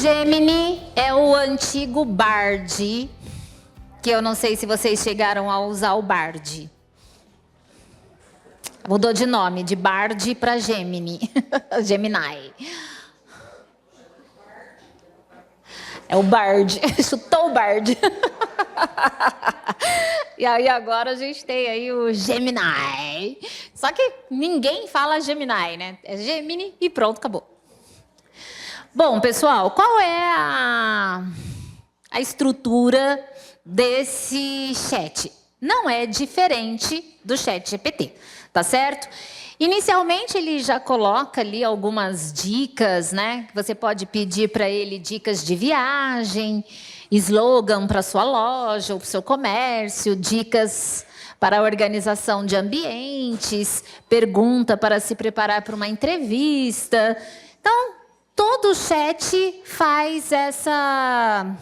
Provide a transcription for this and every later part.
Gemini é o antigo Bard, que eu não sei se vocês chegaram a usar o Bard. Mudou de nome, de Bard para Gemini. Gemini. É o Bard. Chutou o Bard. E aí agora a gente tem aí o Gemini. Só que ninguém fala Gemini, né? É Gemini e pronto, acabou. Bom, pessoal, qual é a estrutura desse chat? Não é diferente do chat GPT, tá certo? Inicialmente ele já coloca ali algumas dicas, né? Você pode pedir para ele dicas de viagem, slogan para sua loja ou para o seu comércio, dicas para a organização de ambientes, pergunta para se preparar para uma entrevista. Então, todo o chat faz essa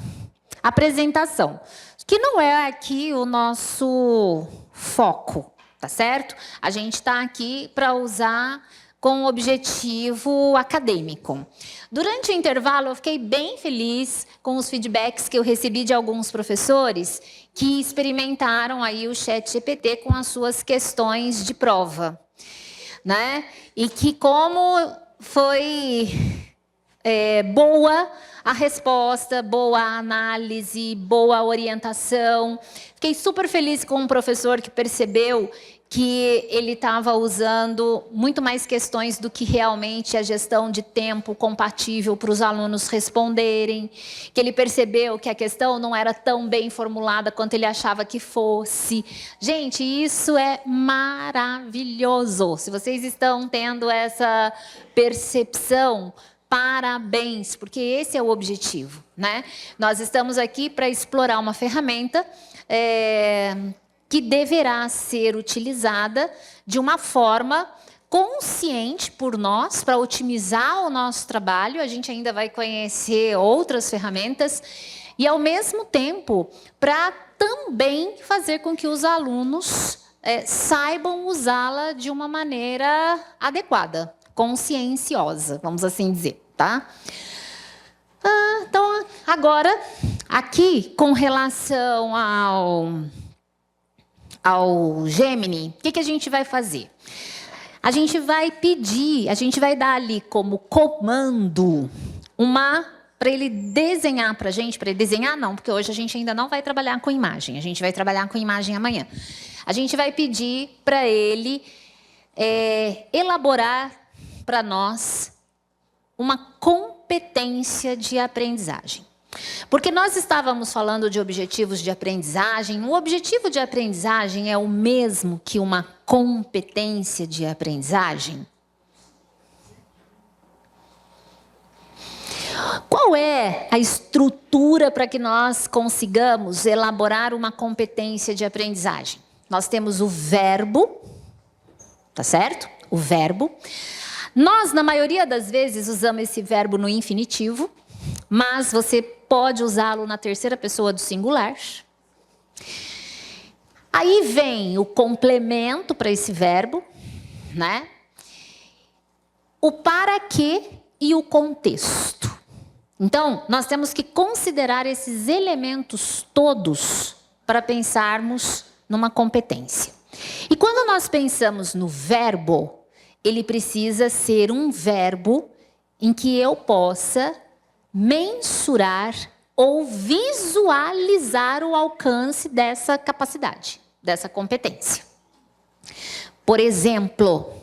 apresentação, que não é aqui o nosso foco, tá certo? A gente está aqui para usar com objetivo acadêmico. Durante o intervalo, eu fiquei bem feliz com os feedbacks que eu recebi de alguns professores que experimentaram aí o ChatGPT com as suas questões de prova, né? E que como foi boa a resposta, boa a análise, boa orientação. Fiquei super feliz com um professor que percebeu que ele estava usando muito mais questões do que realmente a gestão de tempo compatível para os alunos responderem, que ele percebeu que a questão não era tão bem formulada quanto ele achava que fosse. Gente, isso é maravilhoso. Se vocês estão tendo essa percepção, parabéns, porque esse é o objetivo, né? Nós estamos aqui para explorar uma ferramenta que deverá ser utilizada de uma forma consciente por nós, para otimizar o nosso trabalho. A gente ainda vai conhecer outras ferramentas e, ao mesmo tempo, para também fazer com que os alunos saibam usá-la de uma maneira adequada, conscienciosa, vamos assim dizer, tá? Então, agora, aqui, com relação ao Gemini, o que a gente vai fazer? A gente vai pedir, a gente vai dar ali como comando para ele desenhar para a gente, para ele desenhar não, porque hoje a gente ainda não vai trabalhar com imagem, a gente vai trabalhar com imagem amanhã. A gente vai pedir para ele elaborar para nós uma competência de aprendizagem. Porque nós estávamos falando de objetivos de aprendizagem. O objetivo de aprendizagem é o mesmo que uma competência de aprendizagem? Qual é a estrutura para que nós consigamos elaborar uma competência de aprendizagem? Nós temos o verbo, tá certo? O verbo. Nós, na maioria das vezes, usamos esse verbo no infinitivo, mas você pode usá-lo na terceira pessoa do singular. Aí vem o complemento para esse verbo, né? O para quê e o contexto. Então, nós temos que considerar esses elementos todos para pensarmos numa competência. E quando nós pensamos no verbo, ele precisa ser um verbo em que eu possa mensurar ou visualizar o alcance dessa capacidade, dessa competência. Por exemplo,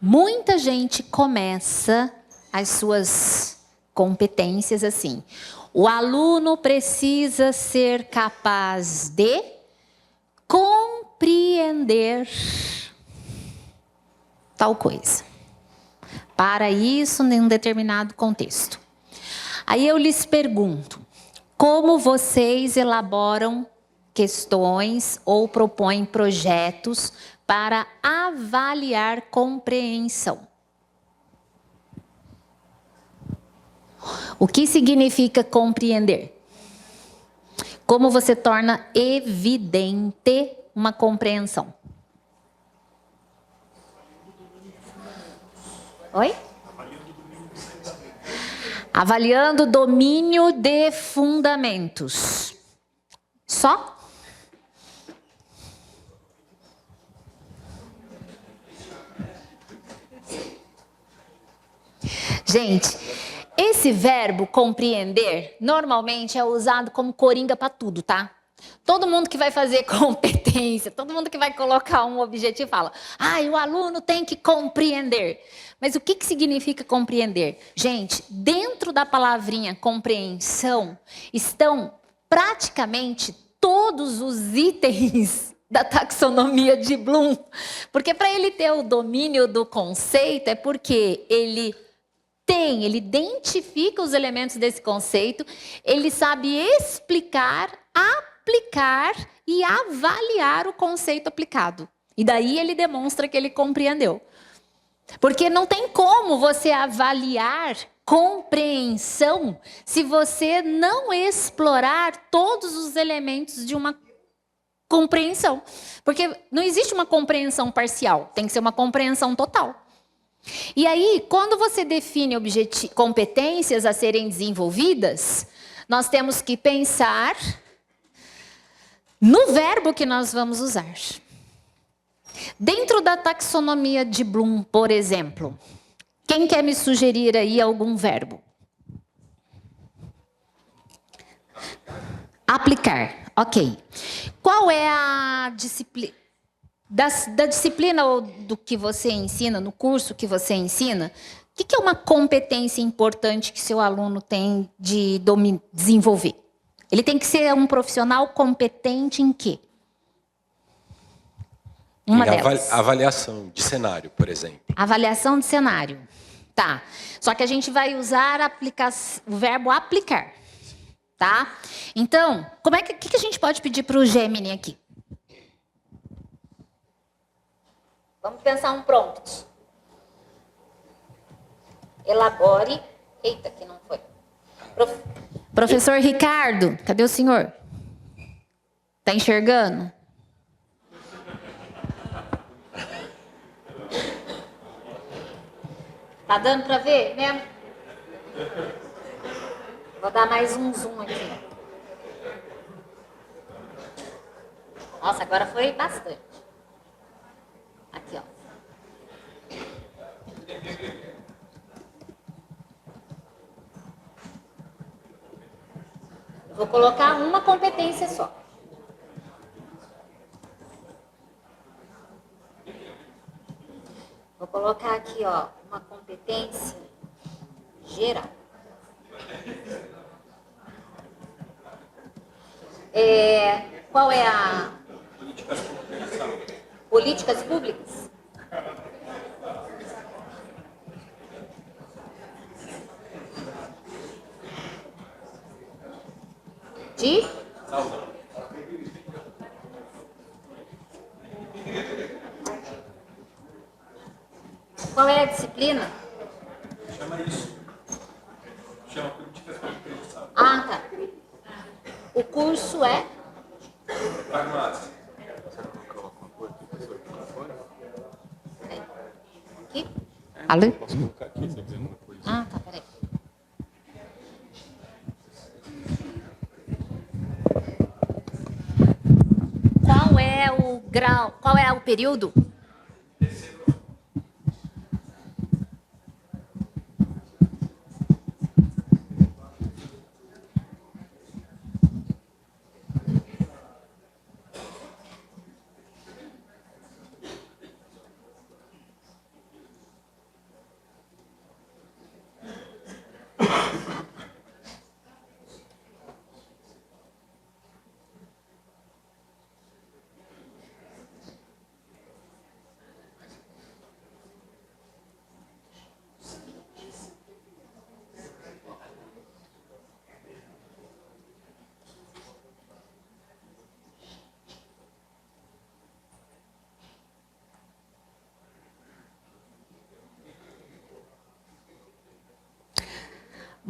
muita gente começa as suas competências assim. O aluno precisa ser capaz de compreender tal coisa. Para isso, em um determinado contexto. Aí eu lhes pergunto, como vocês elaboram questões ou propõem projetos para avaliar compreensão? O que significa compreender? Como você torna evidente uma compreensão? Oi? Avaliando o domínio de fundamentos. Só? Gente, esse verbo compreender normalmente é usado como coringa para tudo, tá? Todo mundo que vai fazer competência, todo mundo que vai colocar um objetivo fala: o aluno tem que compreender. Mas o que significa compreender? Gente, dentro da palavrinha compreensão estão praticamente todos os itens da taxonomia de Bloom. Porque para ele ter o domínio do conceito é porque ele identifica os elementos desse conceito, ele sabe explicar, aplicar e avaliar o conceito aplicado. E daí ele demonstra que ele compreendeu. Porque não tem como você avaliar compreensão se você não explorar todos os elementos de uma compreensão. Porque não existe uma compreensão parcial, tem que ser uma compreensão total. E aí, quando você define competências a serem desenvolvidas, nós temos que pensar no verbo que nós vamos usar. Dentro da taxonomia de Bloom, por exemplo, quem quer me sugerir aí algum verbo? Aplicar, ok. Qual é a disciplina? Da disciplina ou do que você ensina, no curso que você ensina, o que é uma competência importante que seu aluno tem de desenvolver? Ele tem que ser um profissional competente em quê? Uma delas. Avaliação de cenário, por exemplo. Avaliação de cenário. Tá. Só que a gente vai usar o verbo aplicar. Tá? Então, o que a gente pode pedir para o Gemini aqui? Vamos pensar um prompt. Elabore. Eita, que não foi. Professor Ricardo, cadê o senhor? Tá enxergando? Tá dando para ver mesmo? Vou dar mais um zoom aqui. Nossa, agora foi bastante. Aqui, ó. Eu vou colocar uma competência só. Vou colocar aqui, ó, uma competência geral. Qual é a... Políticas públicas? De? Qual é a disciplina? Chama isso. Chama políticas públicas. Tá. O curso é? Farmácia. Aqui? Alô? Posso colocar aqui, se quiser uma coisa. Tá, peraí. Qual é o grau? Qual é o período?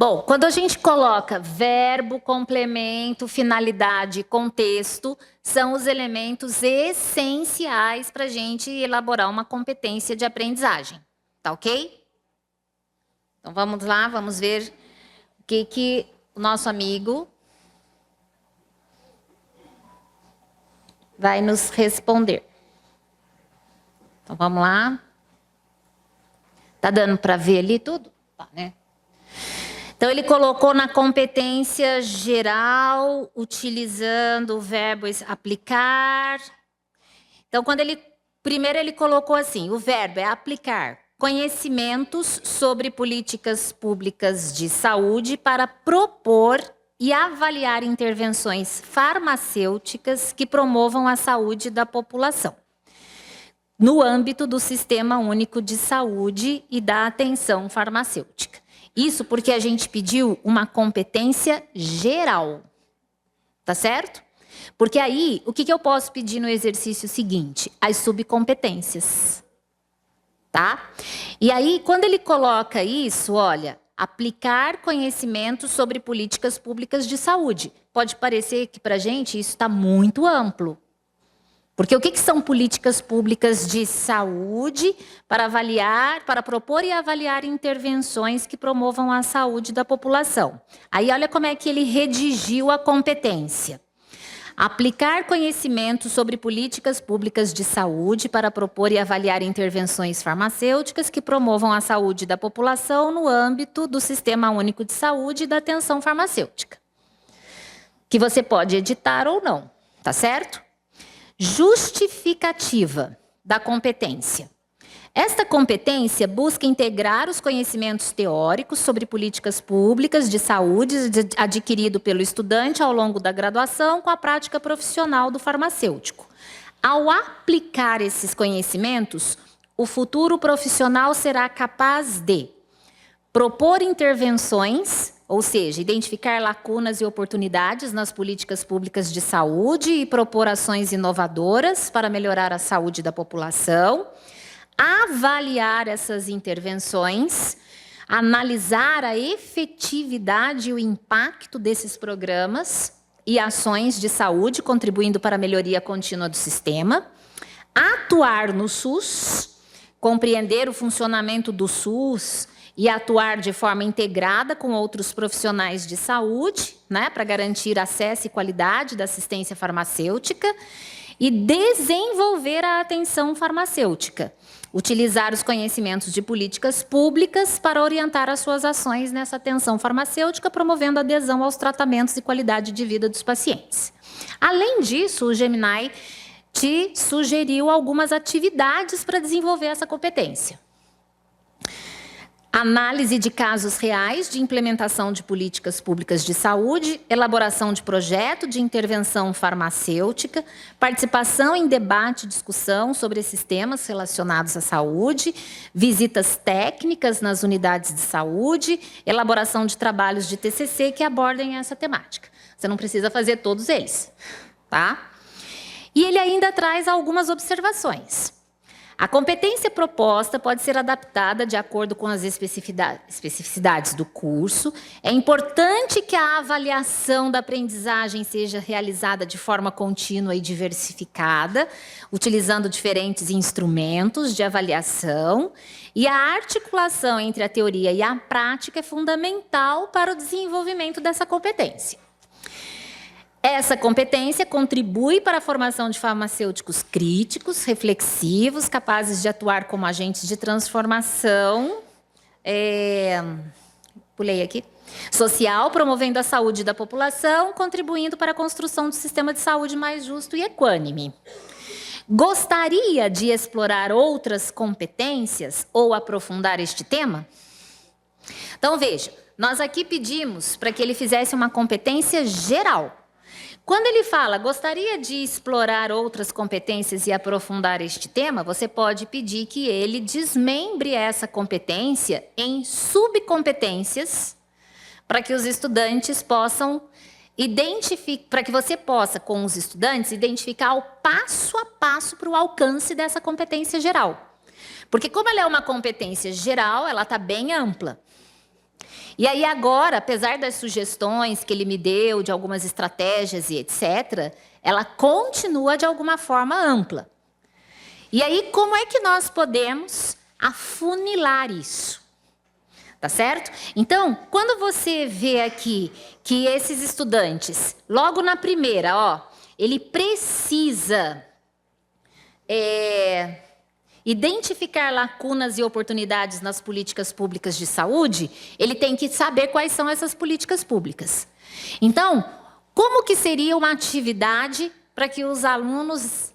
Bom, quando a gente coloca verbo, complemento, finalidade, contexto, são os elementos essenciais para a gente elaborar uma competência de aprendizagem. Tá ok? Então vamos lá, vamos ver que o nosso amigo vai nos responder. Então, vamos lá. Tá dando para ver ali tudo? Tá, né? Então, ele colocou na competência geral, utilizando o verbo aplicar. Então, primeiro ele colocou assim, o verbo é aplicar conhecimentos sobre políticas públicas de saúde para propor e avaliar intervenções farmacêuticas que promovam a saúde da população, no âmbito do Sistema Único de Saúde e da atenção farmacêutica. Isso porque a gente pediu uma competência geral, tá certo? Porque aí, o que eu posso pedir no exercício seguinte? As subcompetências, tá? E aí, quando ele coloca isso, olha, aplicar conhecimentos sobre políticas públicas de saúde. Pode parecer que para a gente isso está muito amplo. Porque o que são políticas públicas de saúde para avaliar, para propor e avaliar intervenções que promovam a saúde da população? Aí olha como é que ele redigiu a competência. Aplicar conhecimentos sobre políticas públicas de saúde para propor e avaliar intervenções farmacêuticas que promovam a saúde da população no âmbito do Sistema Único de Saúde e da atenção farmacêutica. Que você pode editar ou não, tá certo? Justificativa da competência. Esta competência busca integrar os conhecimentos teóricos sobre políticas públicas de saúde adquirido pelo estudante ao longo da graduação com a prática profissional do farmacêutico. Ao aplicar esses conhecimentos, o futuro profissional será capaz de propor intervenções, ou seja, identificar lacunas e oportunidades nas políticas públicas de saúde e propor ações inovadoras para melhorar a saúde da população, avaliar essas intervenções, analisar a efetividade e o impacto desses programas e ações de saúde, contribuindo para a melhoria contínua do sistema, atuar no SUS, compreender o funcionamento do SUS e atuar de forma integrada com outros profissionais de saúde, né, para garantir acesso e qualidade da assistência farmacêutica, e desenvolver a atenção farmacêutica. Utilizar os conhecimentos de políticas públicas para orientar as suas ações nessa atenção farmacêutica, promovendo adesão aos tratamentos e qualidade de vida dos pacientes. Além disso, o Gemini te sugeriu algumas atividades para desenvolver essa competência. Análise de casos reais de implementação de políticas públicas de saúde, elaboração de projeto de intervenção farmacêutica, participação em debate e discussão sobre esses temas relacionados à saúde, visitas técnicas nas unidades de saúde, elaboração de trabalhos de TCC que abordem essa temática. Você não precisa fazer todos eles, tá? E ele ainda traz algumas observações. A competência proposta pode ser adaptada de acordo com as especificidades do curso. É importante que a avaliação da aprendizagem seja realizada de forma contínua e diversificada, utilizando diferentes instrumentos de avaliação. E a articulação entre a teoria e a prática é fundamental para o desenvolvimento dessa competência. Essa competência contribui para a formação de farmacêuticos críticos, reflexivos, capazes de atuar como agentes de transformação, pulei aqui, social, promovendo a saúde da população, contribuindo para a construção de um sistema de saúde mais justo e equânime. Gostaria de explorar outras competências ou aprofundar este tema? Então, veja, nós aqui pedimos para que ele fizesse uma competência geral. Quando ele fala, gostaria de explorar outras competências e aprofundar este tema, você pode pedir que ele desmembre essa competência em subcompetências, para que os estudantes possam identificar, para que você possa, com os estudantes, identificar o passo a passo para o alcance dessa competência geral. Porque como ela é uma competência geral, ela está bem ampla. E aí agora, apesar das sugestões que ele me deu, de algumas estratégias e etc., ela continua de alguma forma ampla. E aí, como é que nós podemos afunilar isso? Tá certo? Então, quando você vê aqui que esses estudantes, logo na primeira, ó, ele precisa identificar lacunas e oportunidades nas políticas públicas de saúde, ele tem que saber quais são essas políticas públicas. Então, como que seria uma atividade para que os alunos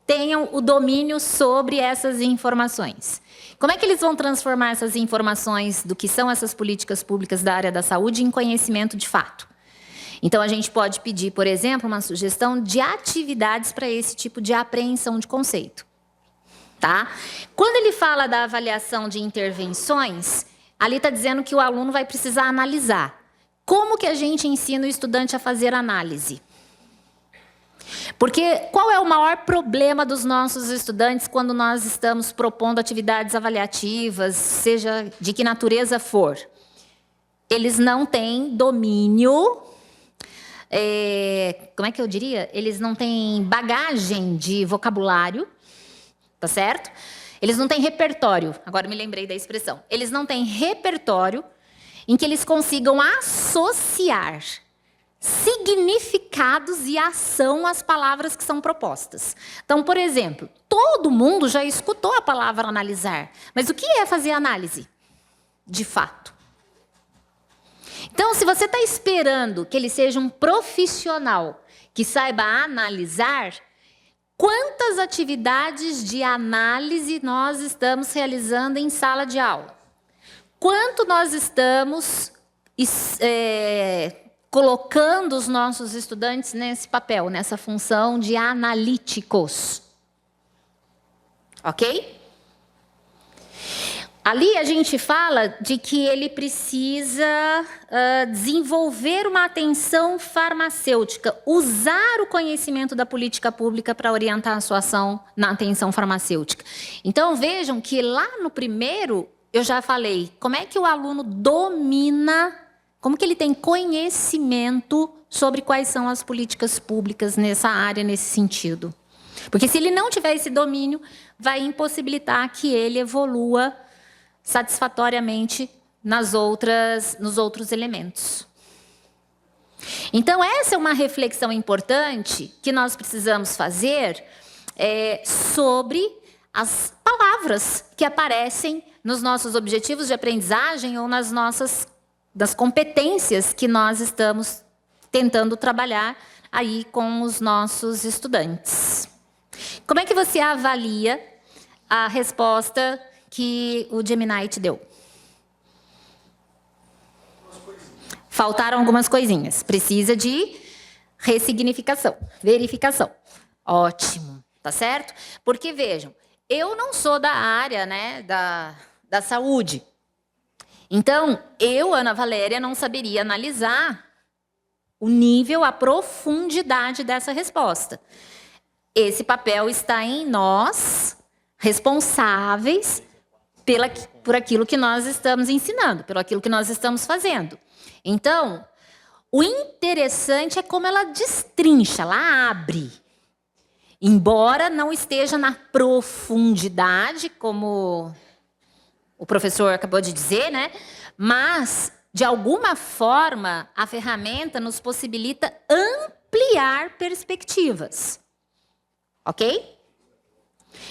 tenham o domínio sobre essas informações? Como é que eles vão transformar essas informações do que são essas políticas públicas da área da saúde em conhecimento de fato? Então, a gente pode pedir, por exemplo, uma sugestão de atividades para esse tipo de apreensão de conceito. Tá? Quando ele fala da avaliação de intervenções, ali está dizendo que o aluno vai precisar analisar. Como que a gente ensina o estudante a fazer análise? Porque qual é o maior problema dos nossos estudantes quando nós estamos propondo atividades avaliativas, seja de que natureza for? Eles não têm domínio, como é que eu diria? Eles não têm bagagem de vocabulário, tá certo? Eles não têm repertório, agora me lembrei da expressão. Eles não têm repertório em que eles consigam associar significados e ação às palavras que são propostas. Então, por exemplo, todo mundo já escutou a palavra analisar, mas o que é fazer análise? De fato. Então, se você está esperando que ele seja um profissional que saiba analisar, quantas atividades de análise nós estamos realizando em sala de aula? Quanto nós estamos colocando os nossos estudantes nesse papel, nessa função de analíticos? Ok? Ali a gente fala de que ele precisa desenvolver uma atenção farmacêutica, usar o conhecimento da política pública para orientar a sua ação na atenção farmacêutica. Então, vejam que lá no primeiro, eu já falei, como é que o aluno domina, como que ele tem conhecimento sobre quais são as políticas públicas nessa área, nesse sentido. Porque se ele não tiver esse domínio, vai impossibilitar que ele evolua satisfatoriamente nos outros elementos. Então, essa é uma reflexão importante que nós precisamos fazer sobre as palavras que aparecem nos nossos objetivos de aprendizagem ou das competências que nós estamos tentando trabalhar aí com os nossos estudantes. Como é que você avalia a resposta que o Gemini te deu? Faltaram algumas coisinhas. Precisa de ressignificação, verificação. Ótimo, tá certo? Porque, vejam, eu não sou da área, né, da saúde. Então, eu, Ana Valéria, não saberia analisar o nível, a profundidade dessa resposta. Esse papel está em nós, responsáveis por aquilo que nós estamos ensinando, por aquilo que nós estamos fazendo. Então, o interessante é como ela destrincha, ela abre. Embora não esteja na profundidade, como o professor acabou de dizer, né? Mas, de alguma forma, a ferramenta nos possibilita ampliar perspectivas. Ok?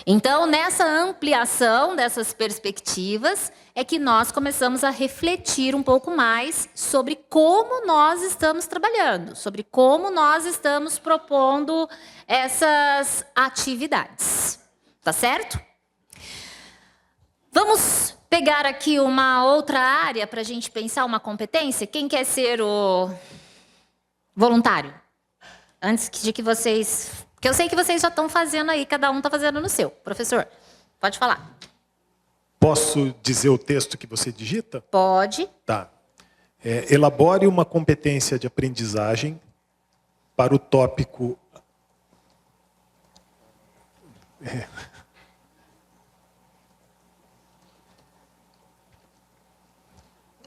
Então, nessa ampliação dessas perspectivas, é que nós começamos a refletir um pouco mais sobre como nós estamos trabalhando, sobre como nós estamos propondo essas atividades. Tá certo? Vamos pegar aqui uma outra área para a gente pensar uma competência? Quem quer ser o voluntário? Antes de que vocês... Porque eu sei que vocês já estão fazendo aí, cada um está fazendo no seu. Professor, pode falar. Posso dizer o texto que você digita? Pode. Tá. Elabore uma competência de aprendizagem para o tópico...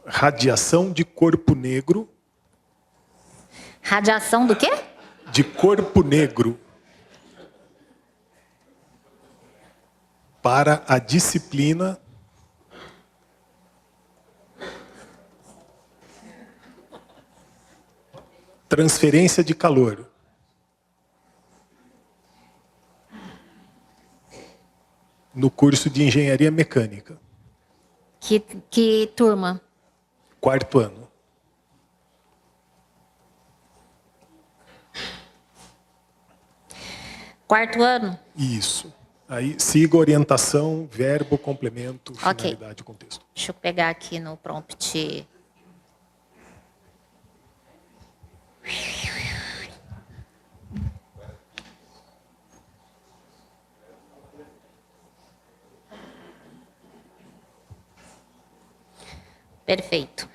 Radiação de corpo negro. Radiação do quê? De corpo negro. Para a disciplina Transferência de calor. No curso de Engenharia Mecânica. Que turma? 4º ano. Quarto ano? Isso. Aí siga orientação, verbo, complemento, Ok. finalidade, contexto. Deixa eu pegar aqui no prompt. Perfeito.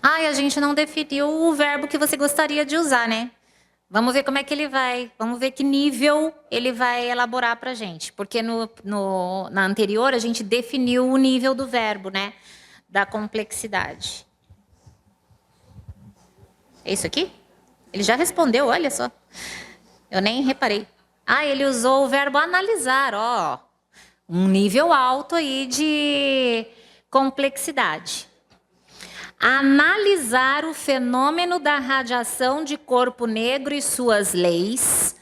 Ai, a gente não definiu o verbo que você gostaria de usar, né? Vamos ver como é que ele vai. Vamos ver que nível ele vai elaborar para a gente. Porque na anterior a gente definiu o nível do verbo, né? Da complexidade. É isso aqui? Ele já respondeu, olha só. Eu nem reparei. Ah, ele usou o verbo analisar, ó. Um nível alto aí de complexidade. Analisar o fenômeno da radiação de corpo negro e suas leis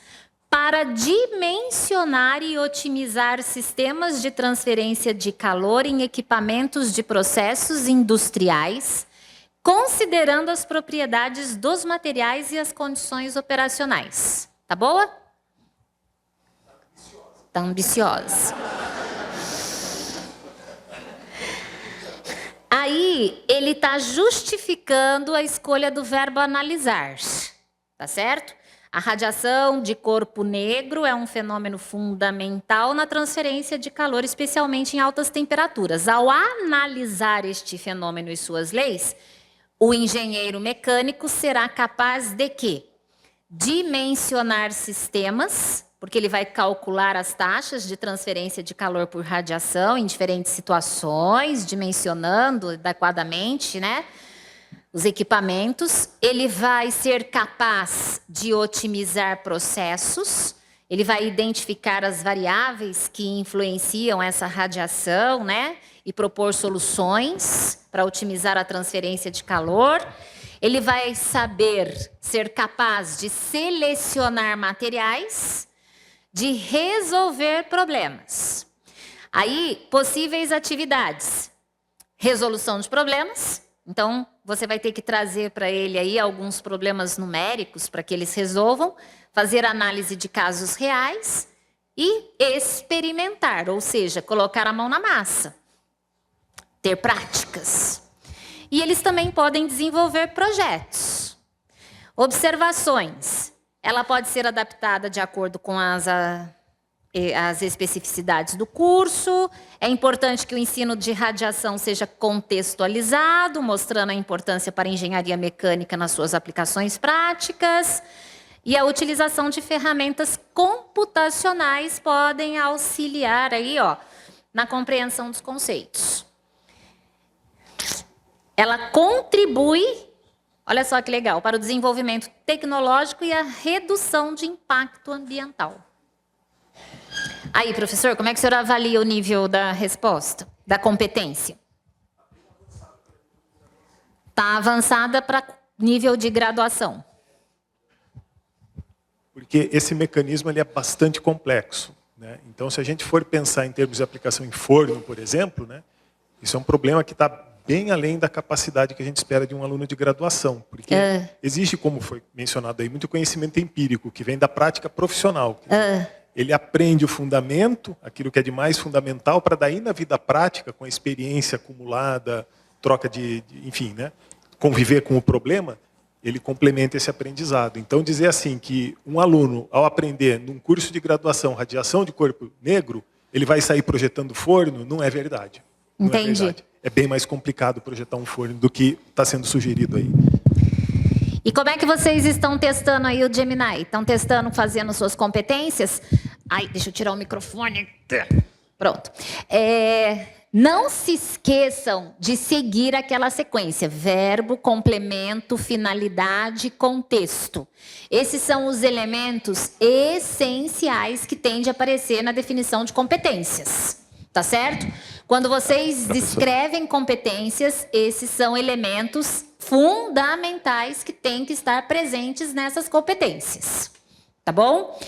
para dimensionar e otimizar sistemas de transferência de calor em equipamentos de processos industriais, considerando as propriedades dos materiais e as condições operacionais. Tá boa? Tá ambiciosa. Aí, ele está justificando a escolha do verbo analisar, tá certo? A radiação de corpo negro é um fenômeno fundamental na transferência de calor, especialmente em altas temperaturas. Ao analisar este fenômeno e suas leis, o engenheiro mecânico será capaz de quê? Dimensionar sistemas, porque ele vai calcular as taxas de transferência de calor por radiação em diferentes situações, dimensionando adequadamente, né, os equipamentos. Ele vai ser capaz de otimizar processos, ele vai identificar as variáveis que influenciam essa radiação, né, e propor soluções para otimizar a transferência de calor. Ele vai saber ser capaz de selecionar materiais, de resolver problemas. Aí, possíveis atividades. Resolução de problemas. Então, você vai ter que trazer para ele aí alguns problemas numéricos para que eles resolvam, fazer análise de casos reais e experimentar, ou seja, colocar a mão na massa. Ter práticas. E eles também podem desenvolver projetos. Observações. Ela pode ser adaptada de acordo com as especificidades do curso. É importante que o ensino de radiação seja contextualizado, mostrando a importância para a engenharia mecânica nas suas aplicações práticas. E a utilização de ferramentas computacionais podem auxiliar aí, ó, na compreensão dos conceitos. Ela contribui, olha só que legal, para o desenvolvimento tecnológico e a redução de impacto ambiental. Aí, professor, como é que o senhor avalia o nível da resposta, da competência? Está avançada para nível de graduação. Porque esse mecanismo ele é bastante complexo, né? Então, se a gente for pensar em termos de aplicação em forno, por exemplo, né, isso é um problema que está bem além da capacidade que a gente espera de um aluno de graduação, porque existe, como foi mencionado aí, muito conhecimento empírico, que vem da prática profissional. Ele aprende o fundamento, aquilo que é de mais fundamental, para daí na vida prática, com a experiência acumulada, troca enfim, né, conviver com o problema, ele complementa esse aprendizado. Então, dizer assim que um aluno, ao aprender num curso de graduação radiação de corpo negro, ele vai sair projetando forno, não é verdade. Não Entendi. É verdade. É bem mais complicado projetar um forno do que está sendo sugerido aí. E como é que vocês estão testando aí o Gemini? Estão testando, fazendo suas competências? Ai, deixa eu tirar o microfone. Pronto. Não se esqueçam de seguir aquela sequência. Verbo, complemento, finalidade, contexto. Esses são os elementos essenciais que tendem a aparecer na definição de competências. Tá certo? Quando vocês descrevem competências, esses são elementos fundamentais que têm que estar presentes nessas competências. Tá bom?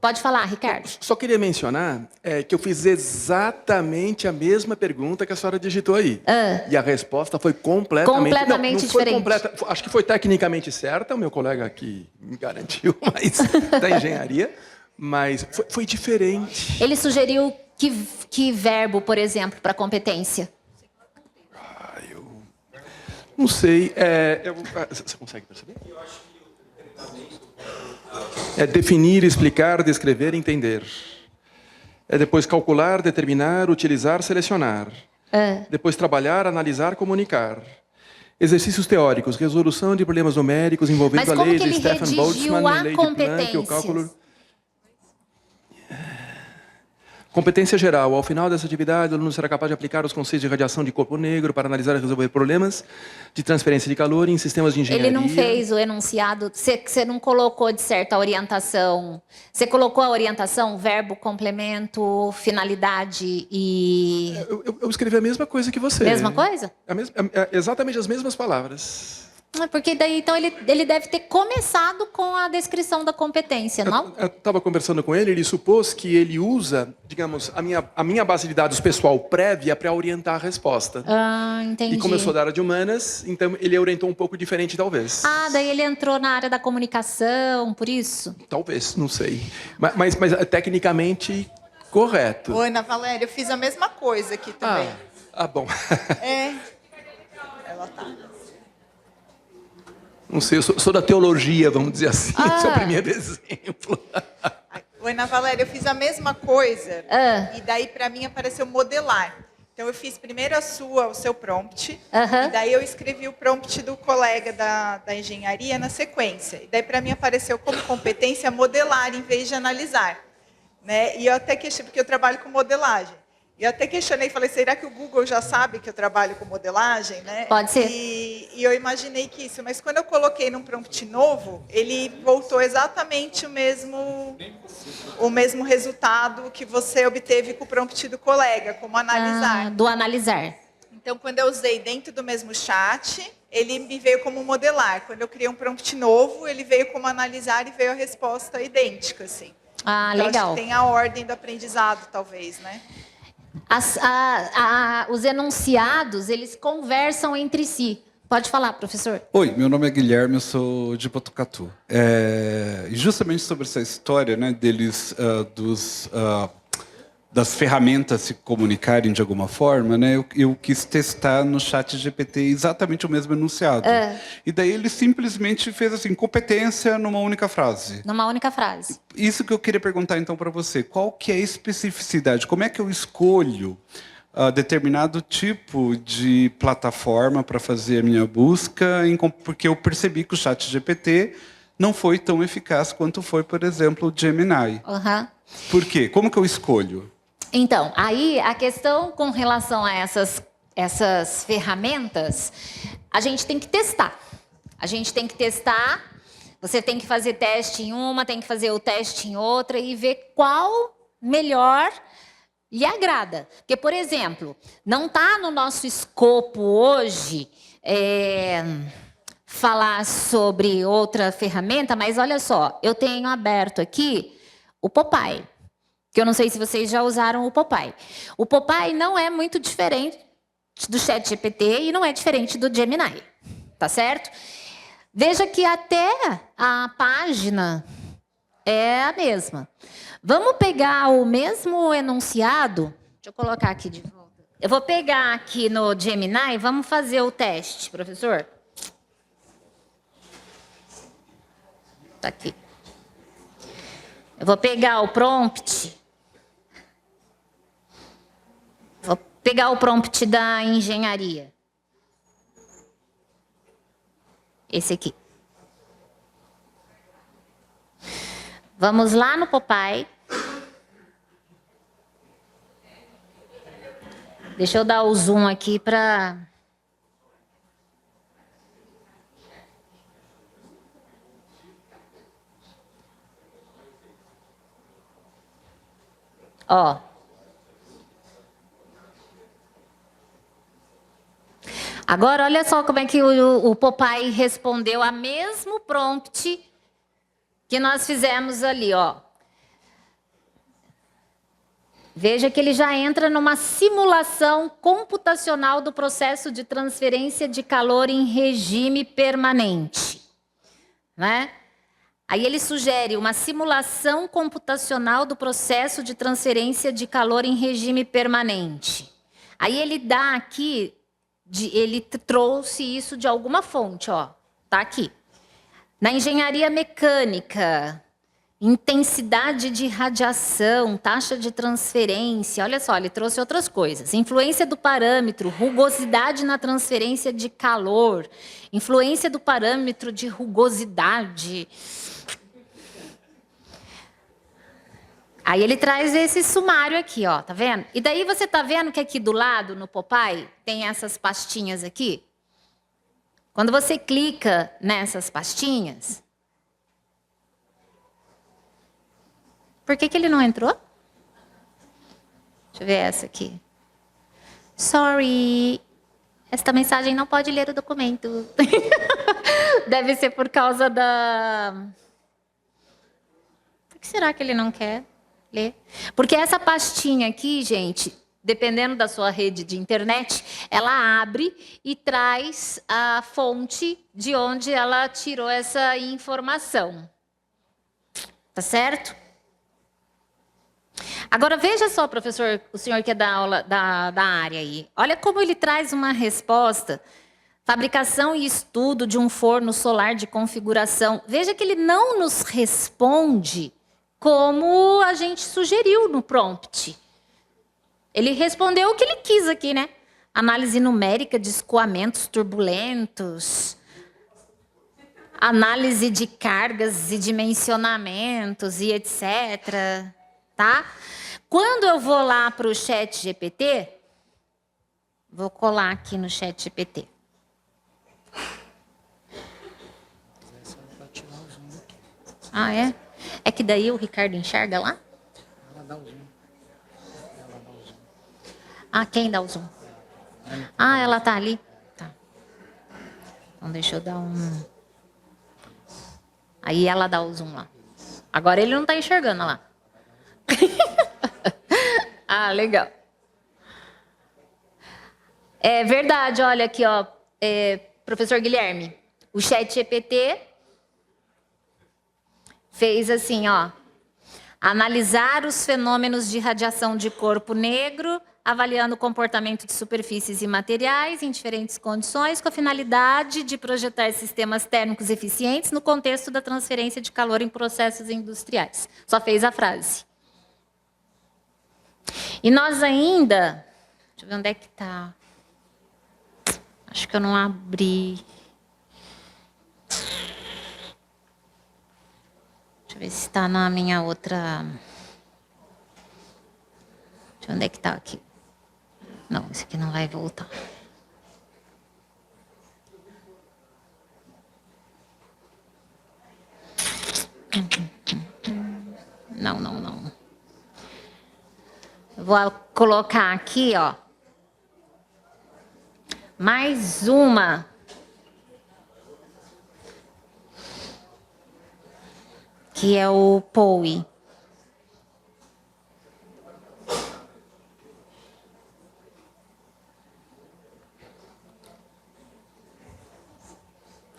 Pode falar, Ricardo. Só queria mencionar que eu fiz exatamente a mesma pergunta que a senhora digitou aí. E a resposta foi completamente não foi diferente. Acho que foi tecnicamente certa, o meu colega aqui me garantiu, mas da engenharia, mas foi diferente. Ele sugeriu que verbo, por exemplo, para competência? Eu não sei. Você consegue perceber? É definir, explicar, descrever, entender. É depois calcular, determinar, utilizar, selecionar. Depois trabalhar, analisar, comunicar. Exercícios teóricos, resolução de problemas numéricos envolvendo a lei de Stefan Boltzmann, a lei de Planck, o cálculo... Competência geral. Ao final dessa atividade, o aluno será capaz de aplicar os conceitos de radiação de corpo negro para analisar e resolver problemas de transferência de calor em sistemas de engenharia. Ele não fez o enunciado, você não colocou de certa orientação. Você colocou a orientação, verbo, complemento, finalidade e... Eu escrevi a mesma coisa que você. Mesma coisa? Exatamente as mesmas palavras. Porque daí, então, ele deve ter começado com a descrição da competência, não? Eu estava conversando com ele supôs que ele usa, digamos, a minha base de dados pessoal prévia para orientar a resposta. Entendi. E como eu sou da área de humanas, então ele orientou um pouco diferente, talvez. Daí ele entrou na área da comunicação, por isso? Talvez, não sei. Mas tecnicamente correto. Oi, Ana Valéria, eu fiz a mesma coisa aqui também. Bom. Ela tá... Não sei, eu sou da teologia, vamos dizer assim. Esse é o primeiro exemplo. Oi, Ana Valéria, eu fiz a mesma coisa. E daí, para mim, apareceu modelar. Então, eu fiz primeiro o seu prompt. E daí, eu escrevi o prompt do colega da engenharia na sequência. E daí, para mim, apareceu como competência modelar em vez de analisar. Né? E eu até questionei, porque eu trabalho com modelagem. E eu até questionei, falei, será que o Google já sabe que eu trabalho com modelagem, né? Pode ser. E eu imaginei que isso, mas quando eu coloquei num prompt novo, ele voltou exatamente o mesmo resultado que você obteve com o prompt do colega, como analisar. Do analisar. Então, quando eu usei dentro do mesmo chat, ele me veio como modelar. Quando eu criei um prompt novo, ele veio como analisar e veio a resposta idêntica, assim. Então, Legal. acho que tem a ordem do aprendizado, talvez, né? Os enunciados, eles conversam entre si. Pode falar, professor. Oi, meu nome é Guilherme, eu sou de Botucatu. E justamente sobre essa história, né, deles, das ferramentas se comunicarem de alguma forma, né, eu quis testar no chat GPT exatamente o mesmo enunciado. E daí ele simplesmente fez assim, competência numa única frase. Numa única frase. Isso que eu queria perguntar então para você. Qual que é a especificidade? Como é que eu escolho determinado tipo de plataforma para fazer a minha busca? Porque eu percebi que o chat GPT não foi tão eficaz quanto foi, por exemplo, o Gemini. Por quê? Como que eu escolho? Então, aí a questão com relação a essas ferramentas, a gente tem que testar. Você tem que fazer teste em uma, tem que fazer o teste em outra e ver qual melhor lhe agrada. Porque, por exemplo, não está no nosso escopo hoje falar sobre outra ferramenta, mas olha só, eu tenho aberto aqui o Popeye. Que eu não sei se vocês já usaram o Popeye. O Popeye não é muito diferente do ChatGPT e não é diferente do Gemini, tá certo? Veja que até a página é a mesma. Vamos pegar o mesmo enunciado. Deixa eu colocar aqui de volta. Eu vou pegar aqui no Gemini e vamos fazer o teste, professor. Tá aqui. Eu vou pegar o prompt. Vou pegar o prompt da engenharia. Esse aqui. Vamos lá no Popeye. Deixa eu dar o zoom aqui para... Ó. Agora, olha só como é que o Popeye respondeu a mesmo prompt que nós fizemos ali, ó. Veja que ele já entra numa simulação computacional do processo de transferência de calor em regime permanente, né? Aí ele sugere uma simulação computacional do processo de transferência de calor em regime permanente. Aí ele dá aqui, ele trouxe isso de alguma fonte, ó, tá aqui. Na engenharia mecânica, intensidade de radiação, taxa de transferência, olha só, ele trouxe outras coisas. Influência do parâmetro, rugosidade na transferência de calor, influência do parâmetro de rugosidade. Aí ele traz esse sumário aqui, ó, tá vendo? E daí você tá vendo que aqui do lado, no Popeye, tem essas pastinhas aqui? Quando você clica nessas pastinhas... Por que ele não entrou? Deixa eu ver essa aqui. Sorry, esta mensagem não pode ler o documento. Deve ser por causa da... Por que será que ele não quer ler? Porque essa pastinha aqui, gente, dependendo da sua rede de internet, ela abre e traz a fonte de onde ela tirou essa informação. Tá certo? Agora, veja só, professor, o senhor que é da aula da área aí. Olha como ele traz uma resposta. Fabricação e estudo de um forno solar de configuração. Veja que ele não nos responde como a gente sugeriu no prompt. Ele respondeu o que ele quis aqui, né? Análise numérica de escoamentos turbulentos. Análise de cargas e dimensionamentos e etc., tá? Quando eu vou lá para o ChatGPT, vou colar aqui no ChatGPT. Ah, é? É que daí o Ricardo enxerga lá? Ela dá o zoom. Ah, quem dá o zoom? Ah, ela tá ali? Tá. Então deixa eu dar um... Aí ela dá o zoom lá. Agora ele não tá enxergando lá. Ah, legal. É verdade, olha aqui, ó, professor Guilherme, o ChatGPT fez assim, ó, analisar os fenômenos de radiação de corpo negro, avaliando o comportamento de superfícies e materiais em diferentes condições, com a finalidade de projetar sistemas térmicos eficientes no contexto da transferência de calor em processos industriais. Só fez a frase. E nós ainda... Deixa eu ver onde é que está. Acho que eu não abri. Deixa eu ver se está na minha outra... Deixa eu ver onde é que está aqui. Não, esse aqui não vai voltar. Não, não, não. Vou colocar aqui, ó. Mais uma. Que é o POE.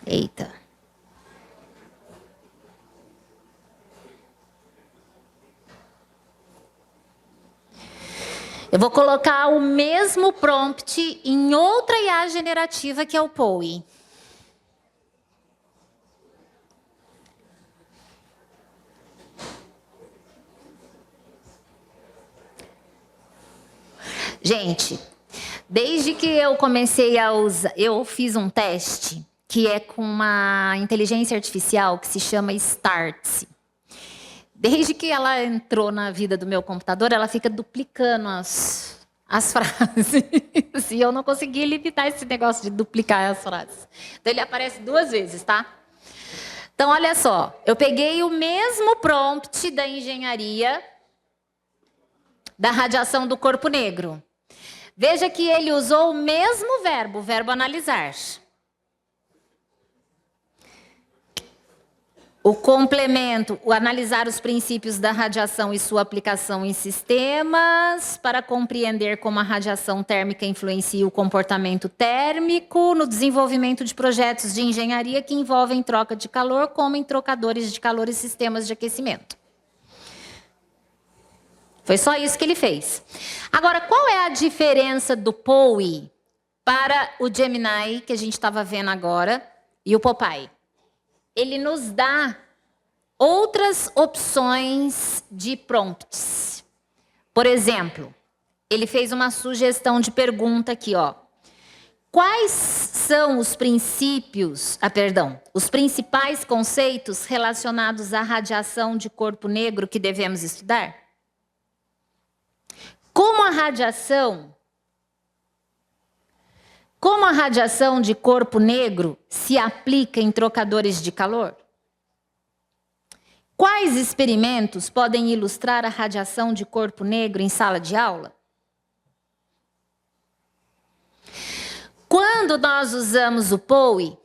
Eita. Eu vou colocar o mesmo prompt em outra IA generativa, que é o POE. Gente, desde que eu comecei a usar, eu fiz um teste que é com uma inteligência artificial que se chama Startse. Desde que ela entrou na vida do meu computador, ela fica duplicando as frases. E eu não consegui limitar esse negócio de duplicar as frases. Então, ele aparece 2 vezes, tá? Então, olha só. Eu peguei o mesmo prompt da engenharia da radiação do corpo negro. Veja que ele usou o mesmo verbo, o verbo analisar. O complemento, o analisar os princípios da radiação e sua aplicação em sistemas, para compreender como a radiação térmica influencia o comportamento térmico no desenvolvimento de projetos de engenharia que envolvem troca de calor, como em trocadores de calor e sistemas de aquecimento. Foi só isso que ele fez. Agora, qual é a diferença do POE para o Gemini, que a gente estava vendo agora, e o Popeye? Ele nos dá outras opções de prompts. Por exemplo, ele fez uma sugestão de pergunta aqui, ó. Quais são os os principais conceitos relacionados à radiação de corpo negro que devemos estudar? Como a radiação de corpo negro se aplica em trocadores de calor? Quais experimentos podem ilustrar a radiação de corpo negro em sala de aula? Quando nós usamos o POE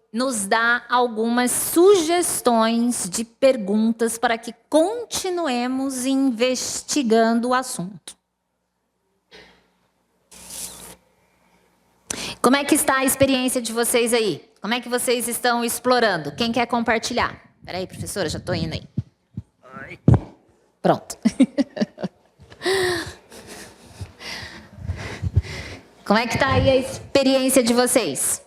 nos dá algumas sugestões de perguntas para que continuemos investigando o assunto. Como é que está a experiência de vocês aí? Como é que vocês estão explorando? Quem quer compartilhar? Espera aí, professora, já estou indo aí. Pronto. Como é que está aí a experiência de vocês?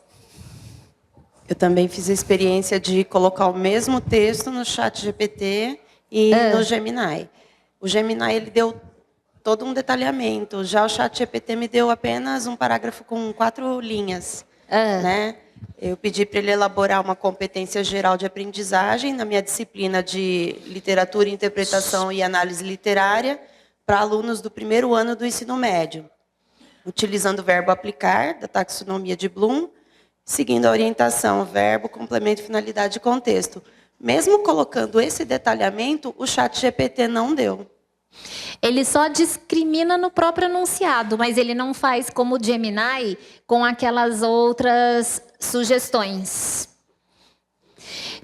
Eu também fiz a experiência de colocar o mesmo texto no ChatGPT e no Gemini. O Gemini ele deu todo um detalhamento. Já o ChatGPT me deu apenas um parágrafo com 4 linhas. Né? Eu pedi para ele elaborar uma competência geral de aprendizagem na minha disciplina de literatura, interpretação e análise literária para alunos do primeiro ano do ensino médio, utilizando o verbo aplicar, da taxonomia de Bloom, seguindo a orientação, verbo, complemento, finalidade e contexto. Mesmo colocando esse detalhamento, o ChatGPT não deu. Ele só discrimina no próprio enunciado, mas ele não faz como o Gemini com aquelas outras sugestões.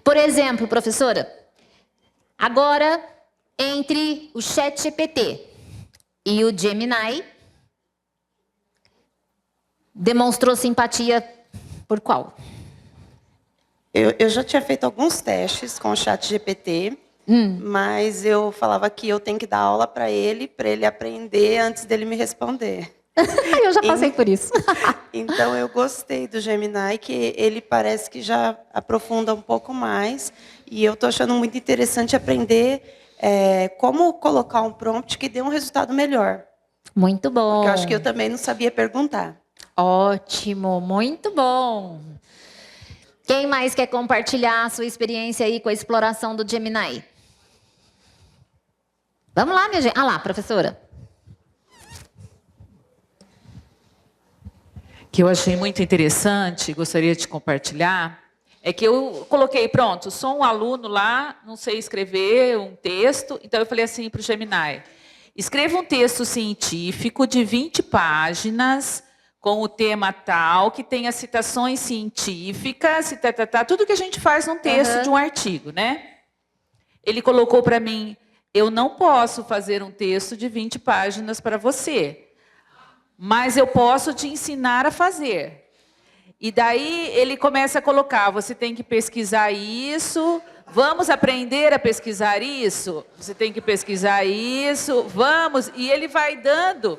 Por exemplo, professora, agora, entre o ChatGPT e o Gemini, demonstrou simpatia por qual? Eu já tinha feito alguns testes com o ChatGPT, mas eu falava que eu tenho que dar aula para ele aprender antes dele me responder. Eu já passei por isso. Então, eu gostei do Gemini, que ele parece que já aprofunda um pouco mais. E eu estou achando muito interessante aprender como colocar um prompt que dê um resultado melhor. Muito bom. Porque eu acho que eu também não sabia perguntar. Ótimo, muito bom. Quem mais quer compartilhar a sua experiência aí com a exploração do Gemini? Vamos lá, minha gente. Ah lá, professora. Que eu achei muito interessante, gostaria de compartilhar, é que eu coloquei, pronto, sou um aluno lá, não sei escrever um texto, então eu falei assim para o Gemini, escreva um texto científico de 20 páginas, com o tema tal, que tenha citações científicas, tudo que a gente faz num texto de um artigo, né? Ele colocou para mim, eu não posso fazer um texto de 20 páginas para você, mas eu posso te ensinar a fazer. E daí ele começa a colocar, você tem que pesquisar isso, vamos aprender a pesquisar isso, você tem que pesquisar isso, vamos, e ele vai dando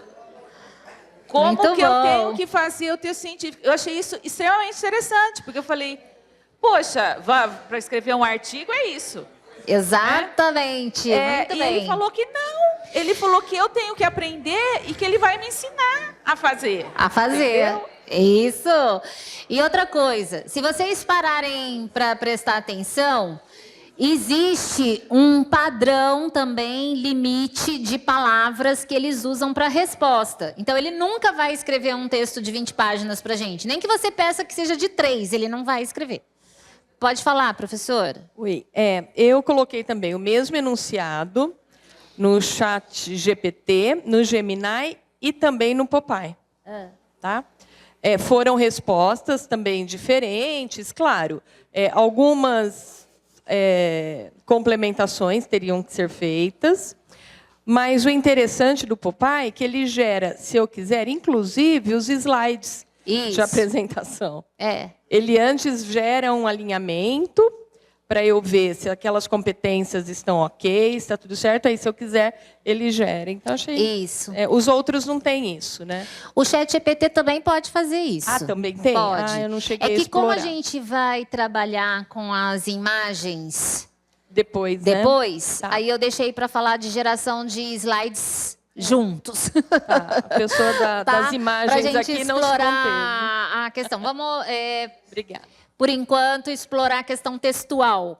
como muito que bom. eu tenho que fazer o texto científico. Eu achei isso extremamente interessante, porque eu falei, poxa, para escrever um artigo é isso. Exatamente, muito e bem. ele falou que não, ele falou que eu tenho que aprender e que ele vai me ensinar a fazer. A fazer. Entendeu? Isso. E outra coisa, se vocês pararem para prestar atenção, existe um padrão também, limite de palavras que eles usam para resposta. Então, ele nunca vai escrever um texto de 20 páginas para a gente. Nem que você peça que seja de 3, ele não vai escrever. Pode falar, professora. Oi, eu coloquei também o mesmo enunciado no ChatGPT, no Gemini e também no Popeye. Tá? Foram respostas também diferentes, claro. Algumas complementações teriam que ser feitas, mas o interessante do Popeye é que ele gera, se eu quiser, inclusive os slides de apresentação. Ele antes gera um alinhamento para eu ver se aquelas competências estão ok, se está tudo certo. Aí, se eu quiser, ele gera. Então, achei... Isso. Os outros não têm isso, né? O ChatGPT também pode fazer isso. Ah, também tem? Pode. Eu não cheguei a É que como explorar. a gente vai trabalhar com as imagens depois, tá. Aí eu deixei para falar de geração de slides juntos. Tá. A pessoa das imagens pra gente aqui não se conteve. explorar a questão. Vamos... Obrigada. Por enquanto, explorar a questão textual.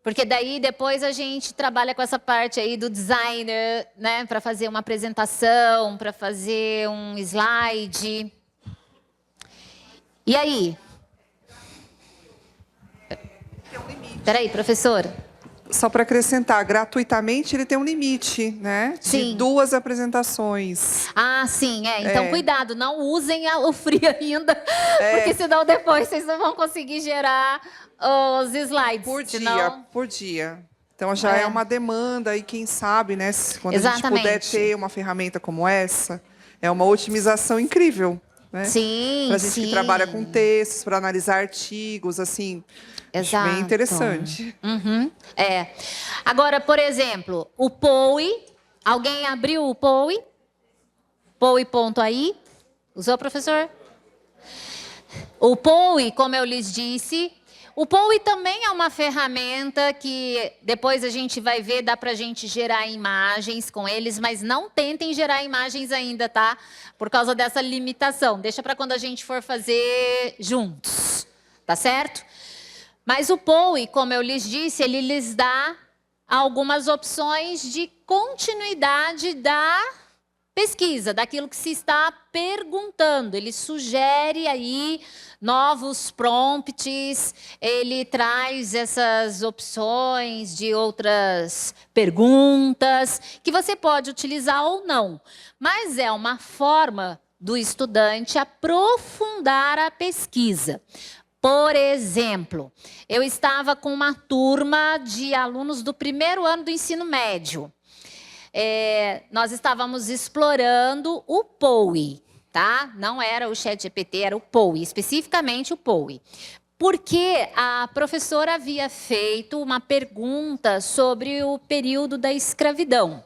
Porque daí, depois, a gente trabalha com essa parte aí do designer, né? Para fazer uma apresentação, para fazer um slide. E aí? Tem um limite. Peraí, professor. Só para acrescentar, gratuitamente ele tem um limite, né? Sim. De 2 apresentações. Ah, sim, Então, cuidado, não usem o free ainda, porque senão depois vocês não vão conseguir gerar os slides. Por dia. Então, já é uma demanda e quem sabe, né? Quando a gente puder ter uma ferramenta como essa, é uma otimização incrível, né? Sim, para a gente que trabalha com textos, para analisar artigos, assim... Exato. Acho bem interessante. Agora, por exemplo, o POE. Alguém abriu o POE? POE.ai. Usou, professor? O POE, como eu lhes disse, o POE também é uma ferramenta que depois a gente vai ver, dá para a gente gerar imagens com eles, mas não tentem gerar imagens ainda, tá? Por causa dessa limitação. Deixa para quando a gente for fazer juntos, tá certo? Mas o POE, como eu lhes disse, ele lhes dá algumas opções de continuidade da pesquisa, daquilo que se está perguntando. Ele sugere aí novos prompts, ele traz essas opções de outras perguntas que você pode utilizar ou não. Mas é uma forma do estudante aprofundar a pesquisa. Por exemplo, eu estava com uma turma de alunos do 1º ano do ensino médio. Nós estávamos explorando o POE, tá? Não era o ChatGPT, era o POE, especificamente o POE. Porque a professora havia feito uma pergunta sobre o período da escravidão.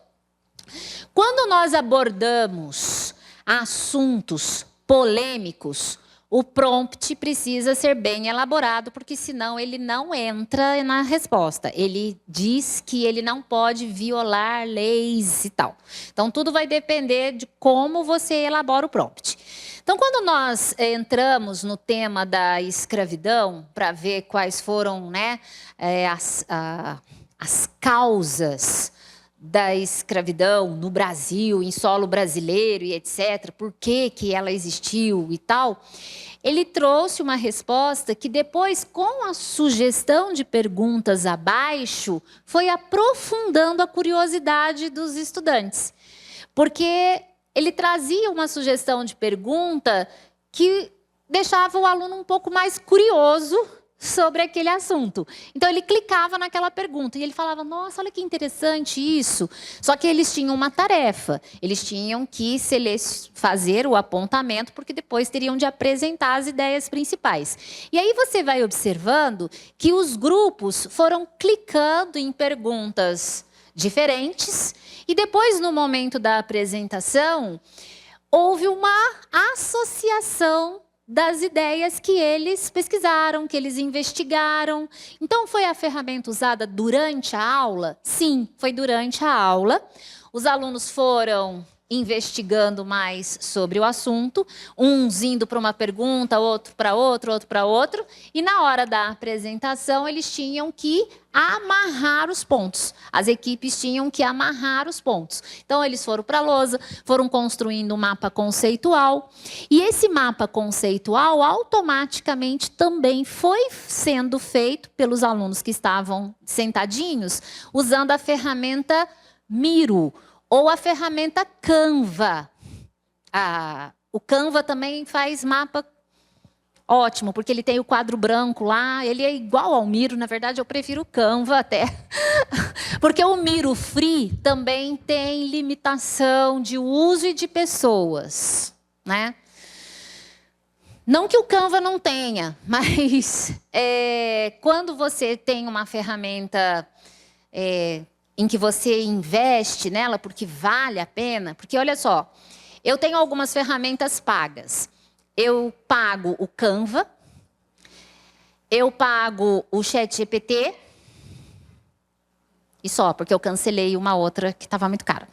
Quando nós abordamos assuntos polêmicos, o prompt precisa ser bem elaborado, porque senão ele não entra na resposta. Ele diz que ele não pode violar leis e tal. Então, tudo vai depender de como você elabora o prompt. Então, quando nós entramos no tema da escravidão, para ver quais foram, né, as causas da escravidão no Brasil, em solo brasileiro e etc., por que ela existiu e tal, ele trouxe uma resposta que depois, com a sugestão de perguntas abaixo, foi aprofundando a curiosidade dos estudantes. Porque ele trazia uma sugestão de pergunta que deixava o aluno um pouco mais curioso sobre aquele assunto. Então, ele clicava naquela pergunta e ele falava, nossa, olha que interessante isso. Só que eles tinham uma tarefa. Eles tinham que fazer o apontamento, porque depois teriam de apresentar as ideias principais. E aí você vai observando que os grupos foram clicando em perguntas diferentes e depois, no momento da apresentação, houve uma associação das ideias que eles pesquisaram, que eles investigaram. Então, foi a ferramenta usada durante a aula? Sim, foi durante a aula. Os alunos foram investigando mais sobre o assunto, uns indo para uma pergunta, outro para outro, outro para outro, e na hora da apresentação eles tinham que amarrar os pontos. As equipes tinham que amarrar os pontos. Então eles foram para a lousa, foram construindo um mapa conceitual, e esse mapa conceitual automaticamente também foi sendo feito pelos alunos que estavam sentadinhos, usando a ferramenta Miro, ou a ferramenta Canva, O Canva também faz mapa ótimo, porque ele tem o quadro branco lá, ele é igual ao Miro, na verdade eu prefiro o Canva até. Porque o Miro Free também tem limitação de uso e de pessoas, né? Não que o Canva não tenha, mas quando você tem uma ferramenta em que você investe nela, porque vale a pena, porque olha só, eu tenho algumas ferramentas pagas. Eu pago o Canva, eu pago o ChatGPT, e só, porque eu cancelei uma outra que estava muito cara.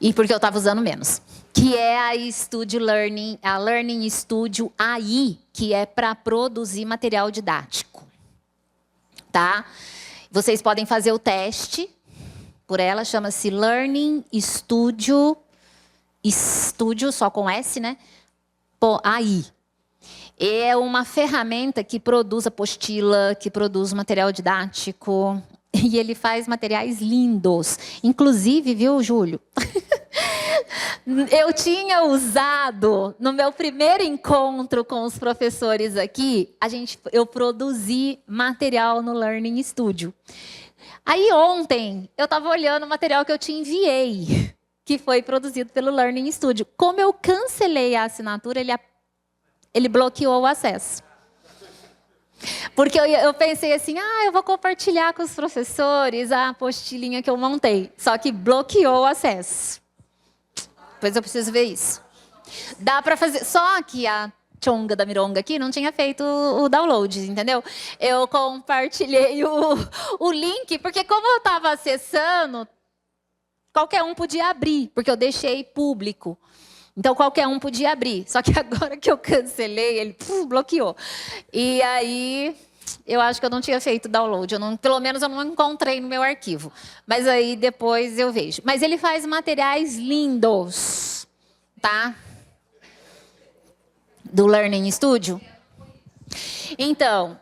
E porque eu estava usando menos. Que é a Studio Learning, a Learning Studio AI, que é para produzir material didático. Tá? Vocês podem fazer o teste por ela, chama-se Learning Studio, só com S, né? AI. É uma ferramenta que produz apostila, que produz material didático. E ele faz materiais lindos. Inclusive, viu, Júlio? Eu tinha usado, no meu primeiro encontro com os professores aqui, eu produzi material no Learning Studio. Aí ontem, eu estava olhando o material que eu te enviei, que foi produzido pelo Learning Studio. Como eu cancelei a assinatura, ele bloqueou o acesso. Porque eu pensei assim, eu vou compartilhar com os professores a apostilinha que eu montei. Só que bloqueou o acesso. Depois eu preciso ver isso. Dá para fazer, só que a Chonga da Mironga aqui não tinha feito o download, entendeu? Eu compartilhei o link, porque como eu estava acessando, qualquer um podia abrir, porque eu deixei público. Então, qualquer um podia abrir. Só que agora que eu cancelei, ele bloqueou. E aí, eu acho que eu não tinha feito download. Pelo menos eu não encontrei no meu arquivo. Mas aí, depois eu vejo. Mas ele faz materiais lindos, tá? Do Learning Studio. Então,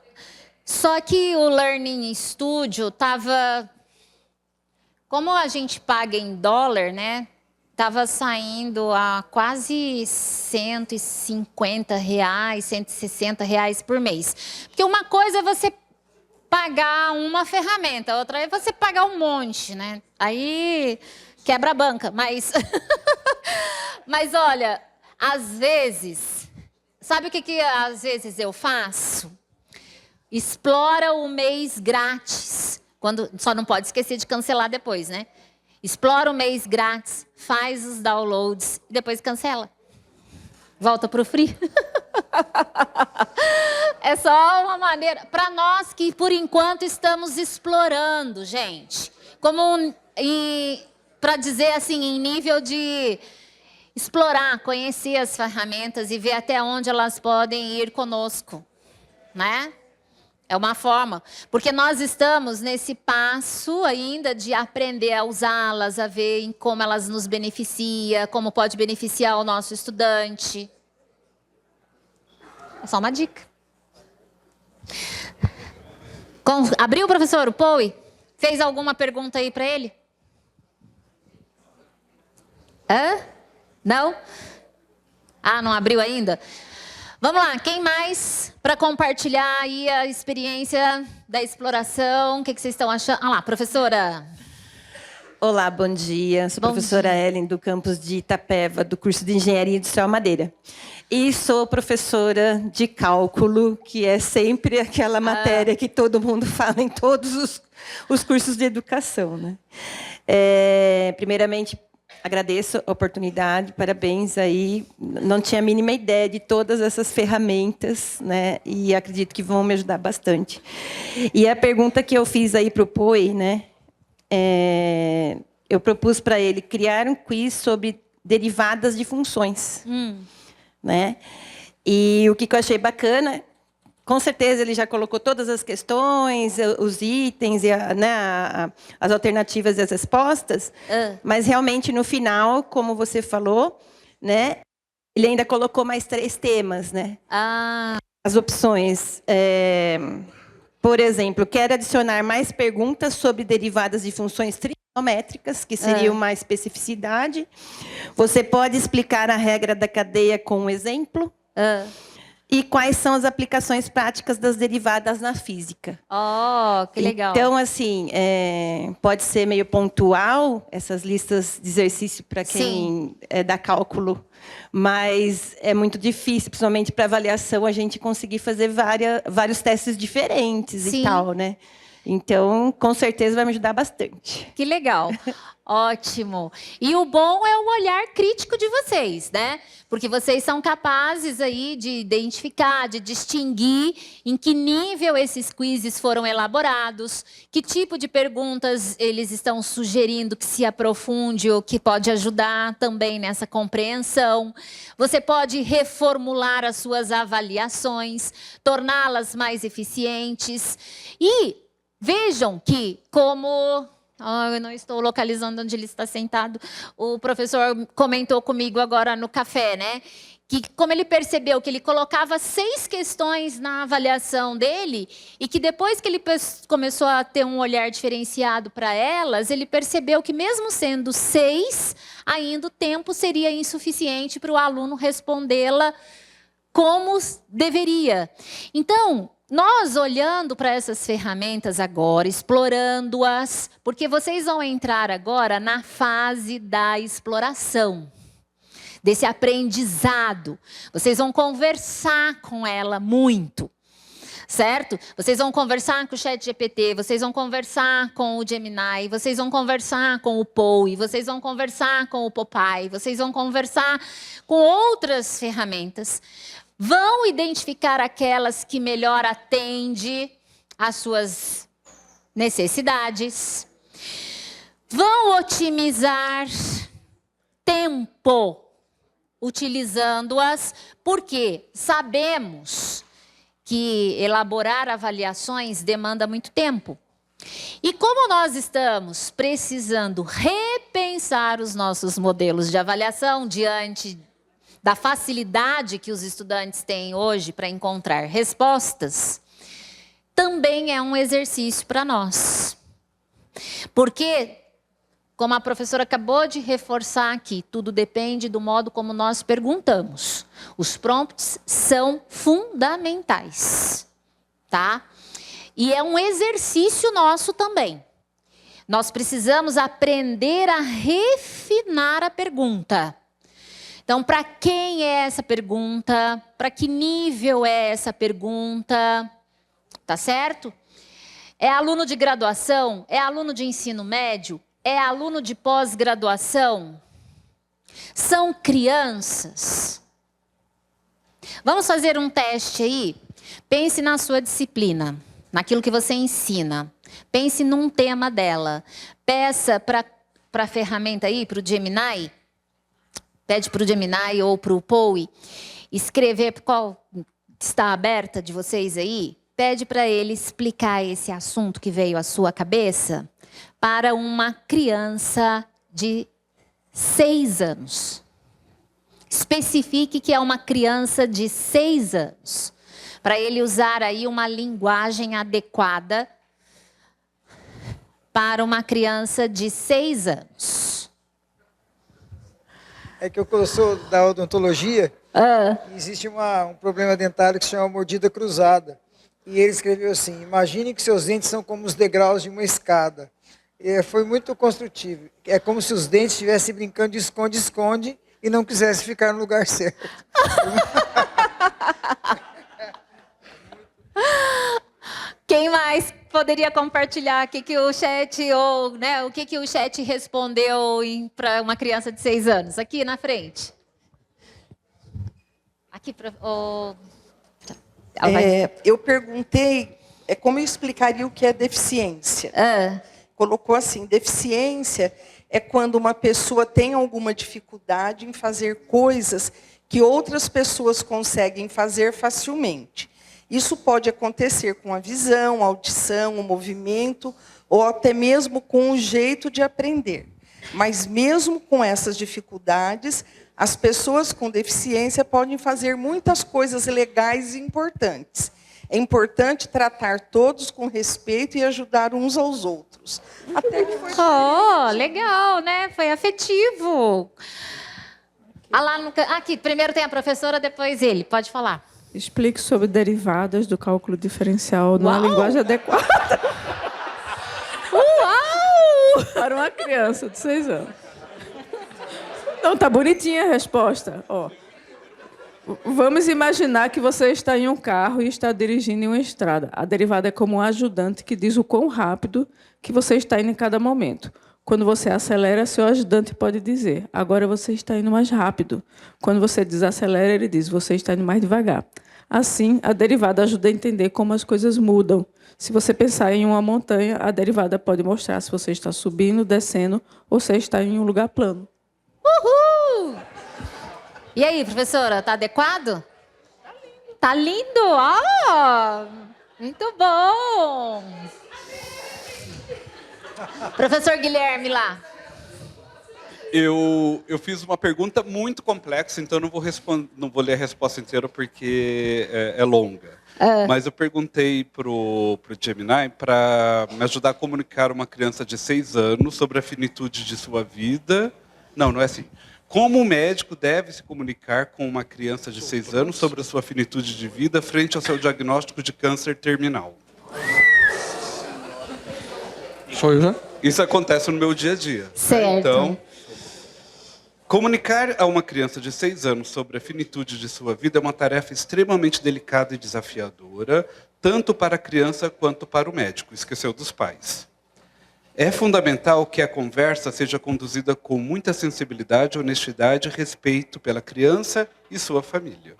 só que o Learning Studio estava... Como a gente paga em dólar, né? Estava saindo a quase R$150, R$160 por mês. Porque uma coisa é você pagar uma ferramenta, outra é você pagar um monte, né? Aí quebra a banca, mas... Mas olha, às vezes... Sabe o que às vezes eu faço? Explora o mês grátis. Só não pode esquecer de cancelar depois, né? Explora o mês grátis, faz os downloads e depois cancela. Volta para o free. É só uma maneira... Para nós que, por enquanto, estamos explorando, gente. Para dizer assim, em nível de explorar, conhecer as ferramentas e ver até onde elas podem ir conosco. Né? É uma forma, porque nós estamos nesse passo ainda de aprender a usá-las, a ver em como elas nos beneficiam, como pode beneficiar o nosso estudante. É só uma dica. Abriu, professor, o Poe? Fez alguma pergunta aí para ele? Hã? Não? Não abriu ainda? Vamos lá, quem mais para compartilhar aí a experiência da exploração? O que vocês estão achando? Lá, professora. Olá, bom dia. Sou professora Ellen, do campus de Itapeva, do curso de Engenharia Industrial Madeira. E sou professora de cálculo, que é sempre aquela matéria que todo mundo fala em todos os cursos de educação, né? Primeiramente, agradeço a oportunidade, parabéns aí. Não tinha a mínima ideia de todas essas ferramentas, né? E acredito que vão me ajudar bastante. E a pergunta que eu fiz aí para o Poe, né? Eu propus para ele criar um quiz sobre derivadas de funções. Né? E o que eu achei bacana, com certeza ele já colocou todas as questões, os itens, e as alternativas e as respostas, mas realmente no final, como você falou, né, ele ainda colocou mais 3 temas. Né? As opções, por exemplo, quer adicionar mais perguntas sobre derivadas de funções métricas, que seria uma especificidade. Você pode explicar a regra da cadeia com um exemplo. E quais são as aplicações práticas das derivadas na física. Oh, que legal. Então, assim, pode ser meio pontual, essas listas de exercício para quem dá cálculo, mas é muito difícil, principalmente para avaliação, a gente conseguir fazer vários testes diferentes e tal, né? Então, com certeza vai me ajudar bastante. Que legal. Ótimo. E o bom é o olhar crítico de vocês, né? Porque vocês são capazes aí de identificar, de distinguir em que nível esses quizzes foram elaborados, que tipo de perguntas eles estão sugerindo que se aprofunde ou que pode ajudar também nessa compreensão. Você pode reformular as suas avaliações, torná-las mais eficientes. E vejam que, como... eu não estou localizando onde ele está sentado. O professor comentou comigo agora no café, né? Que como ele percebeu que ele colocava 6 questões na avaliação dele e que depois que ele começou a ter um olhar diferenciado para elas, ele percebeu que mesmo sendo 6, ainda o tempo seria insuficiente para o aluno respondê-la como deveria. Então, nós olhando para essas ferramentas agora, explorando-as, porque vocês vão entrar agora na fase da exploração, desse aprendizado. Vocês vão conversar com ela muito, certo? Vocês vão conversar com o ChatGPT, vocês vão conversar com o Gemini, vocês vão conversar com o Poe, vocês vão conversar com o Popeye, vocês vão conversar com outras ferramentas. Vão identificar aquelas que melhor atendem às suas necessidades. Vão otimizar tempo utilizando-as, porque sabemos que elaborar avaliações demanda muito tempo. E como nós estamos precisando repensar os nossos modelos de avaliação diante da facilidade que os estudantes têm hoje para encontrar respostas, também é um exercício para nós. Porque, como a professora acabou de reforçar aqui, tudo depende do modo como nós perguntamos. Os prompts são fundamentais, tá? E é um exercício nosso também. Nós precisamos aprender a refinar a pergunta. Então, para quem é essa pergunta? Para que nível é essa pergunta? Tá certo? É aluno de graduação? É aluno de ensino médio? É aluno de pós-graduação? São crianças? Vamos fazer um teste aí? Pense na sua disciplina, naquilo que você ensina. Pense num tema dela. Peça para a ferramenta aí, para o Gemini, pede para o Gemini ou para o Poe escrever qual está aberta de vocês aí. Pede para ele explicar esse assunto que veio à sua cabeça para uma criança de 6 anos. Especifique que é uma criança de 6 anos. Para ele usar aí uma linguagem adequada para uma criança de 6 anos. É que eu sou da odontologia, e existe um problema dentário que se chama mordida cruzada. E ele escreveu assim: imagine que seus dentes são como os degraus de uma escada. E foi muito construtivo. É como se os dentes estivessem brincando de esconde-esconde e não quisessem ficar no lugar certo. Quem mais poderia compartilhar que o chat ou, né, o que o chat respondeu para uma criança de 6 anos? Aqui na frente. Aqui para eu perguntei como eu explicaria o que é deficiência. Colocou assim: deficiência é quando uma pessoa tem alguma dificuldade em fazer coisas que outras pessoas conseguem fazer facilmente. Isso pode acontecer com a visão, a audição, o movimento, ou até mesmo com o jeito de aprender. Mas mesmo com essas dificuldades, as pessoas com deficiência podem fazer muitas coisas legais e importantes. É importante tratar todos com respeito e ajudar uns aos outros. Até que foi legal, né? Foi afetivo. Aqui, primeiro tem a professora, depois ele. Pode falar. Explique sobre derivadas do cálculo diferencial numa linguagem adequada. Uau! Para uma criança de 6 anos. Não, tá bonitinha a resposta. Ó, vamos imaginar que você está em um carro e está dirigindo em uma estrada. A derivada é como um ajudante que diz o quão rápido que você está indo em cada momento. Quando você acelera, seu ajudante pode dizer, agora você está indo mais rápido. Quando você desacelera, ele diz, você está indo mais devagar. Assim, a derivada ajuda a entender como as coisas mudam. Se você pensar em uma montanha, a derivada pode mostrar se você está subindo, descendo ou se está em um lugar plano. Uhul! E aí, professora, tá adequado? Tá lindo! Muito bom! Professor Guilherme lá. Eu fiz uma pergunta muito complexa, então não vou ler a resposta inteira porque é longa. Mas eu perguntei pro Gemini para me ajudar a comunicar uma criança de 6 anos sobre a finitude de sua vida. Não é assim. Como um médico deve se comunicar com uma criança de 6 anos sobre a sua finitude de vida frente ao seu diagnóstico de câncer terminal? Sou eu já? Isso acontece no meu dia a dia. Certo. Então, comunicar a uma criança de 6 anos sobre a finitude de sua vida é uma tarefa extremamente delicada e desafiadora, tanto para a criança quanto para o médico. Esqueceu dos pais. É fundamental que a conversa seja conduzida com muita sensibilidade, honestidade e respeito pela criança e sua família.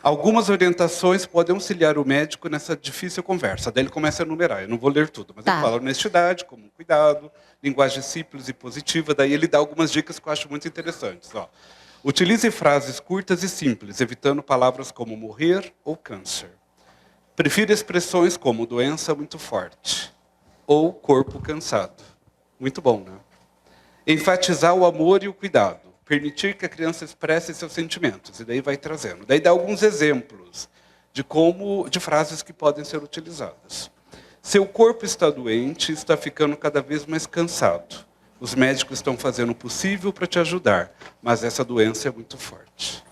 Algumas orientações podem auxiliar o médico nessa difícil conversa. Daí ele começa a enumerar. Eu não vou ler tudo, mas ele fala honestidade, como cuidado, linguagem simples e positiva. Daí ele dá algumas dicas que eu acho muito interessantes. Utilize frases curtas e simples, evitando palavras como morrer ou câncer. Prefira expressões como doença muito forte ou corpo cansado. Muito bom, né? Enfatizar o amor e o cuidado. Permitir que a criança expresse seus sentimentos. E daí vai trazendo. Daí dá alguns exemplos de frases que podem ser utilizadas. Seu corpo está doente, está ficando cada vez mais cansado. Os médicos estão fazendo o possível para te ajudar, mas essa doença é muito forte.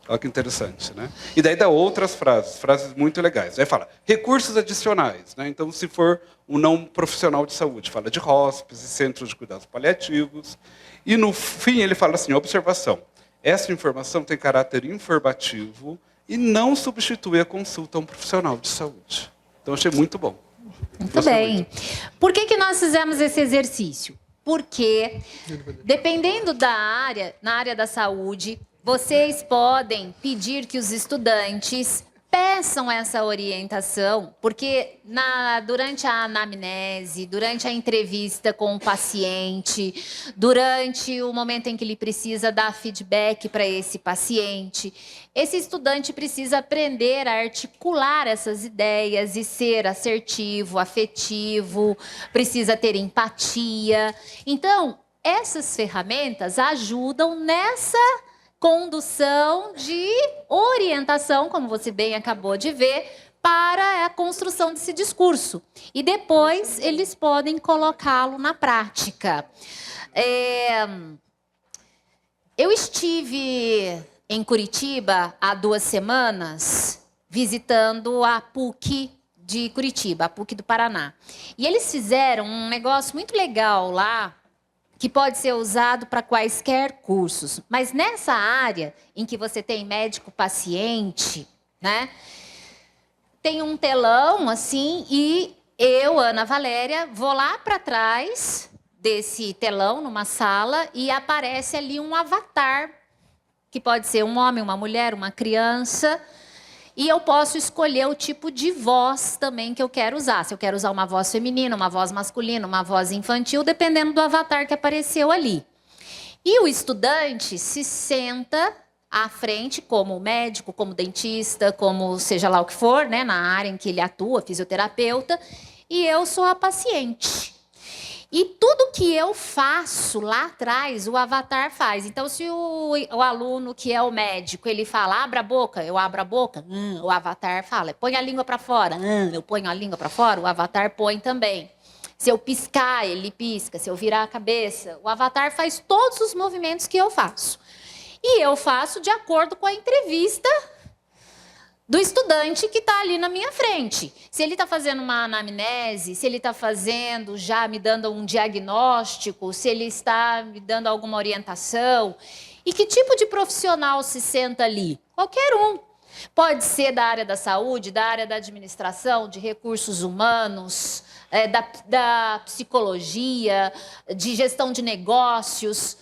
Olha que interessante, né? E daí dá outras frases muito legais. Aí fala, recursos adicionais, né? Então, se for um não profissional de saúde, fala de hóspedes, centros de cuidados paliativos. E no fim ele fala assim, observação, essa informação tem caráter informativo e não substitui a consulta a um profissional de saúde. Então, achei muito bom. Muito bem. Por que nós fizemos esse exercício? Porque, dependendo da área, na área da saúde, vocês podem pedir que os estudantes peçam essa orientação, porque durante a anamnese, durante a entrevista com o paciente, durante o momento em que ele precisa dar feedback para esse paciente, esse estudante precisa aprender a articular essas ideias e ser assertivo, afetivo, precisa ter empatia. Então, essas ferramentas ajudam nessa condução de orientação, como você bem acabou de ver, para a construção desse discurso. E depois eles podem colocá-lo na prática. Eu estive em Curitiba há 2 semanas, visitando a PUC de Curitiba, a PUC do Paraná. E eles fizeram um negócio muito legal lá, que pode ser usado para quaisquer cursos. Mas nessa área em que você tem médico-paciente, né, tem um telão assim e eu, Ana Valéria, vou lá para trás desse telão, numa sala, e aparece ali um avatar, que pode ser um homem, uma mulher, uma criança, e eu posso escolher o tipo de voz também que eu quero usar. Se eu quero usar uma voz feminina, uma voz masculina, uma voz infantil, dependendo do avatar que apareceu ali. E o estudante se senta à frente como médico, como dentista, como seja lá o que for, né, na área em que ele atua, fisioterapeuta, e eu sou a paciente. E tudo que eu faço lá atrás, o avatar faz. Então, se o aluno que é o médico, ele fala, abra a boca, eu abro a boca, o avatar fala, põe a língua para fora, eu ponho a língua para fora, o avatar põe também. Se eu piscar, ele pisca. Se eu virar a cabeça, o avatar faz todos os movimentos que eu faço. E eu faço de acordo com a entrevista do estudante que está ali na minha frente. Se ele está fazendo uma anamnese, se ele está fazendo, já me dando um diagnóstico, se ele está me dando alguma orientação. E que tipo de profissional se senta ali? Qualquer um. Pode ser da área da saúde, da área da administração, de recursos humanos, da psicologia, de gestão de negócios.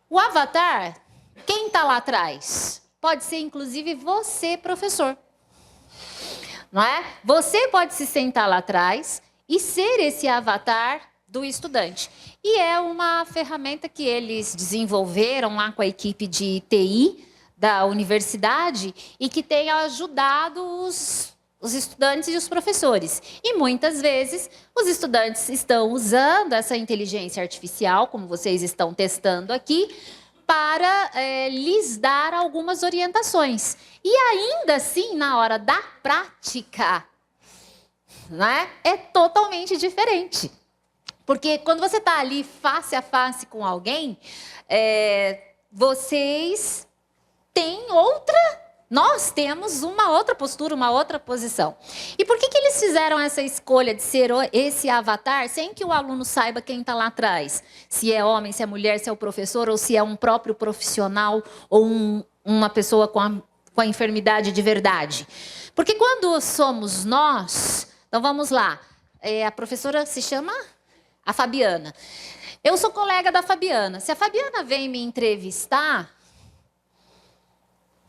O avatar, quem está lá atrás? Pode ser, inclusive, você, professor. Não é? Você pode se sentar lá atrás e ser esse avatar do estudante. E é uma ferramenta que eles desenvolveram lá com a equipe de TI da universidade e que tem ajudado os estudantes e os professores. E muitas vezes os estudantes estão usando essa inteligência artificial, como vocês estão testando aqui, para lhes dar algumas orientações. E ainda assim, na hora da prática, né, é totalmente diferente. Porque quando você está ali face a face com alguém, vocês têm nós temos uma outra postura, uma outra posição. E por que eles fizeram essa escolha de ser esse avatar sem que o aluno saiba quem está lá atrás? Se é homem, se é mulher, se é o professor, ou se é um próprio profissional, ou uma pessoa com a enfermidade de verdade. Porque quando somos nós, então vamos lá, a professora se chama a Fabiana. Eu sou colega da Fabiana. Se a Fabiana vem me entrevistar,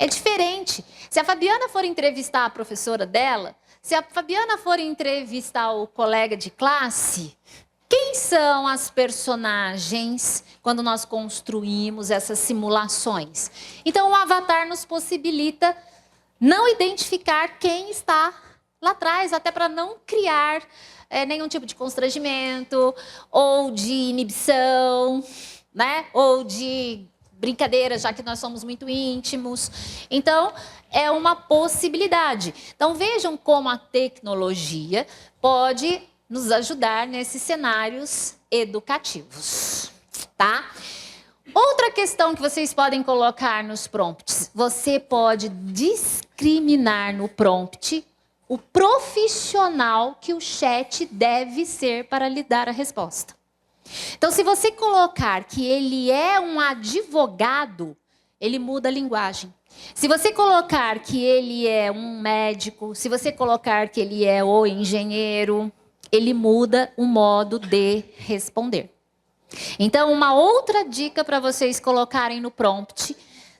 é diferente. Se a Fabiana for entrevistar a professora dela, se a Fabiana for entrevistar o colega de classe, quem são as personagens quando nós construímos essas simulações? Então, o avatar nos possibilita não identificar quem está lá atrás, até para não criar nenhum tipo de constrangimento, ou de inibição, né? Ou de brincadeira, já que nós somos muito íntimos. Então, é uma possibilidade. Então, vejam como a tecnologia pode nos ajudar nesses cenários educativos, tá? Outra questão que vocês podem colocar nos prompts. Você pode discriminar no prompt o profissional que o chat deve ser para lhe dar a resposta. Então, se você colocar que ele é um advogado, ele muda a linguagem. Se você colocar que ele é um médico, se você colocar que ele é o engenheiro, ele muda o modo de responder. Então, uma outra dica para vocês colocarem no prompt,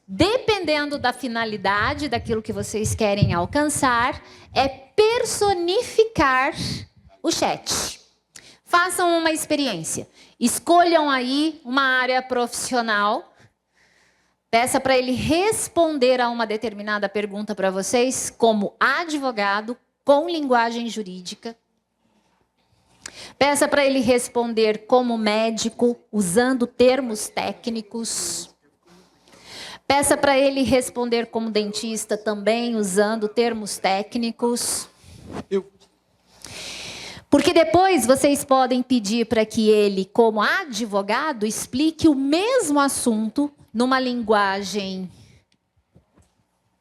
dependendo da finalidade daquilo que vocês querem alcançar, é personificar o chat. Façam uma experiência. Escolham aí uma área profissional. Peça para ele responder a uma determinada pergunta para vocês, como advogado, com linguagem jurídica. Peça para ele responder como médico, usando termos técnicos. Peça para ele responder como dentista, também usando termos técnicos. Porque depois vocês podem pedir para que ele, como advogado, explique o mesmo assunto numa linguagem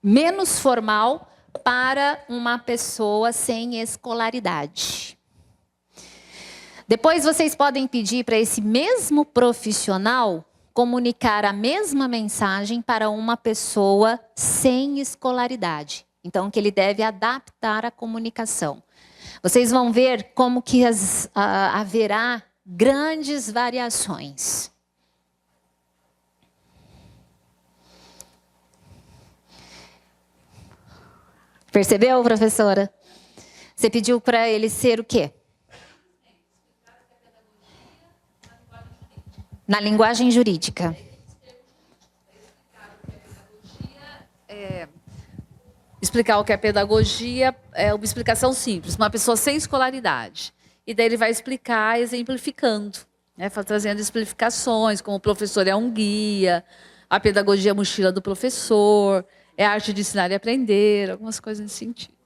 menos formal para uma pessoa sem escolaridade. Depois vocês podem pedir para esse mesmo profissional comunicar a mesma mensagem para uma pessoa sem escolaridade. Então, que ele deve adaptar a comunicação. Vocês vão ver como que haverá grandes variações. Percebeu, professora? Você pediu para ele ser o quê? Na linguagem jurídica. Explicar o que é pedagogia é uma explicação simples, uma pessoa sem escolaridade. E daí ele vai explicar exemplificando. né, trazendo explicações, como o professor é um guia, a pedagogia mochila do professor, é a arte de ensinar e aprender, algumas coisas nesse sentido.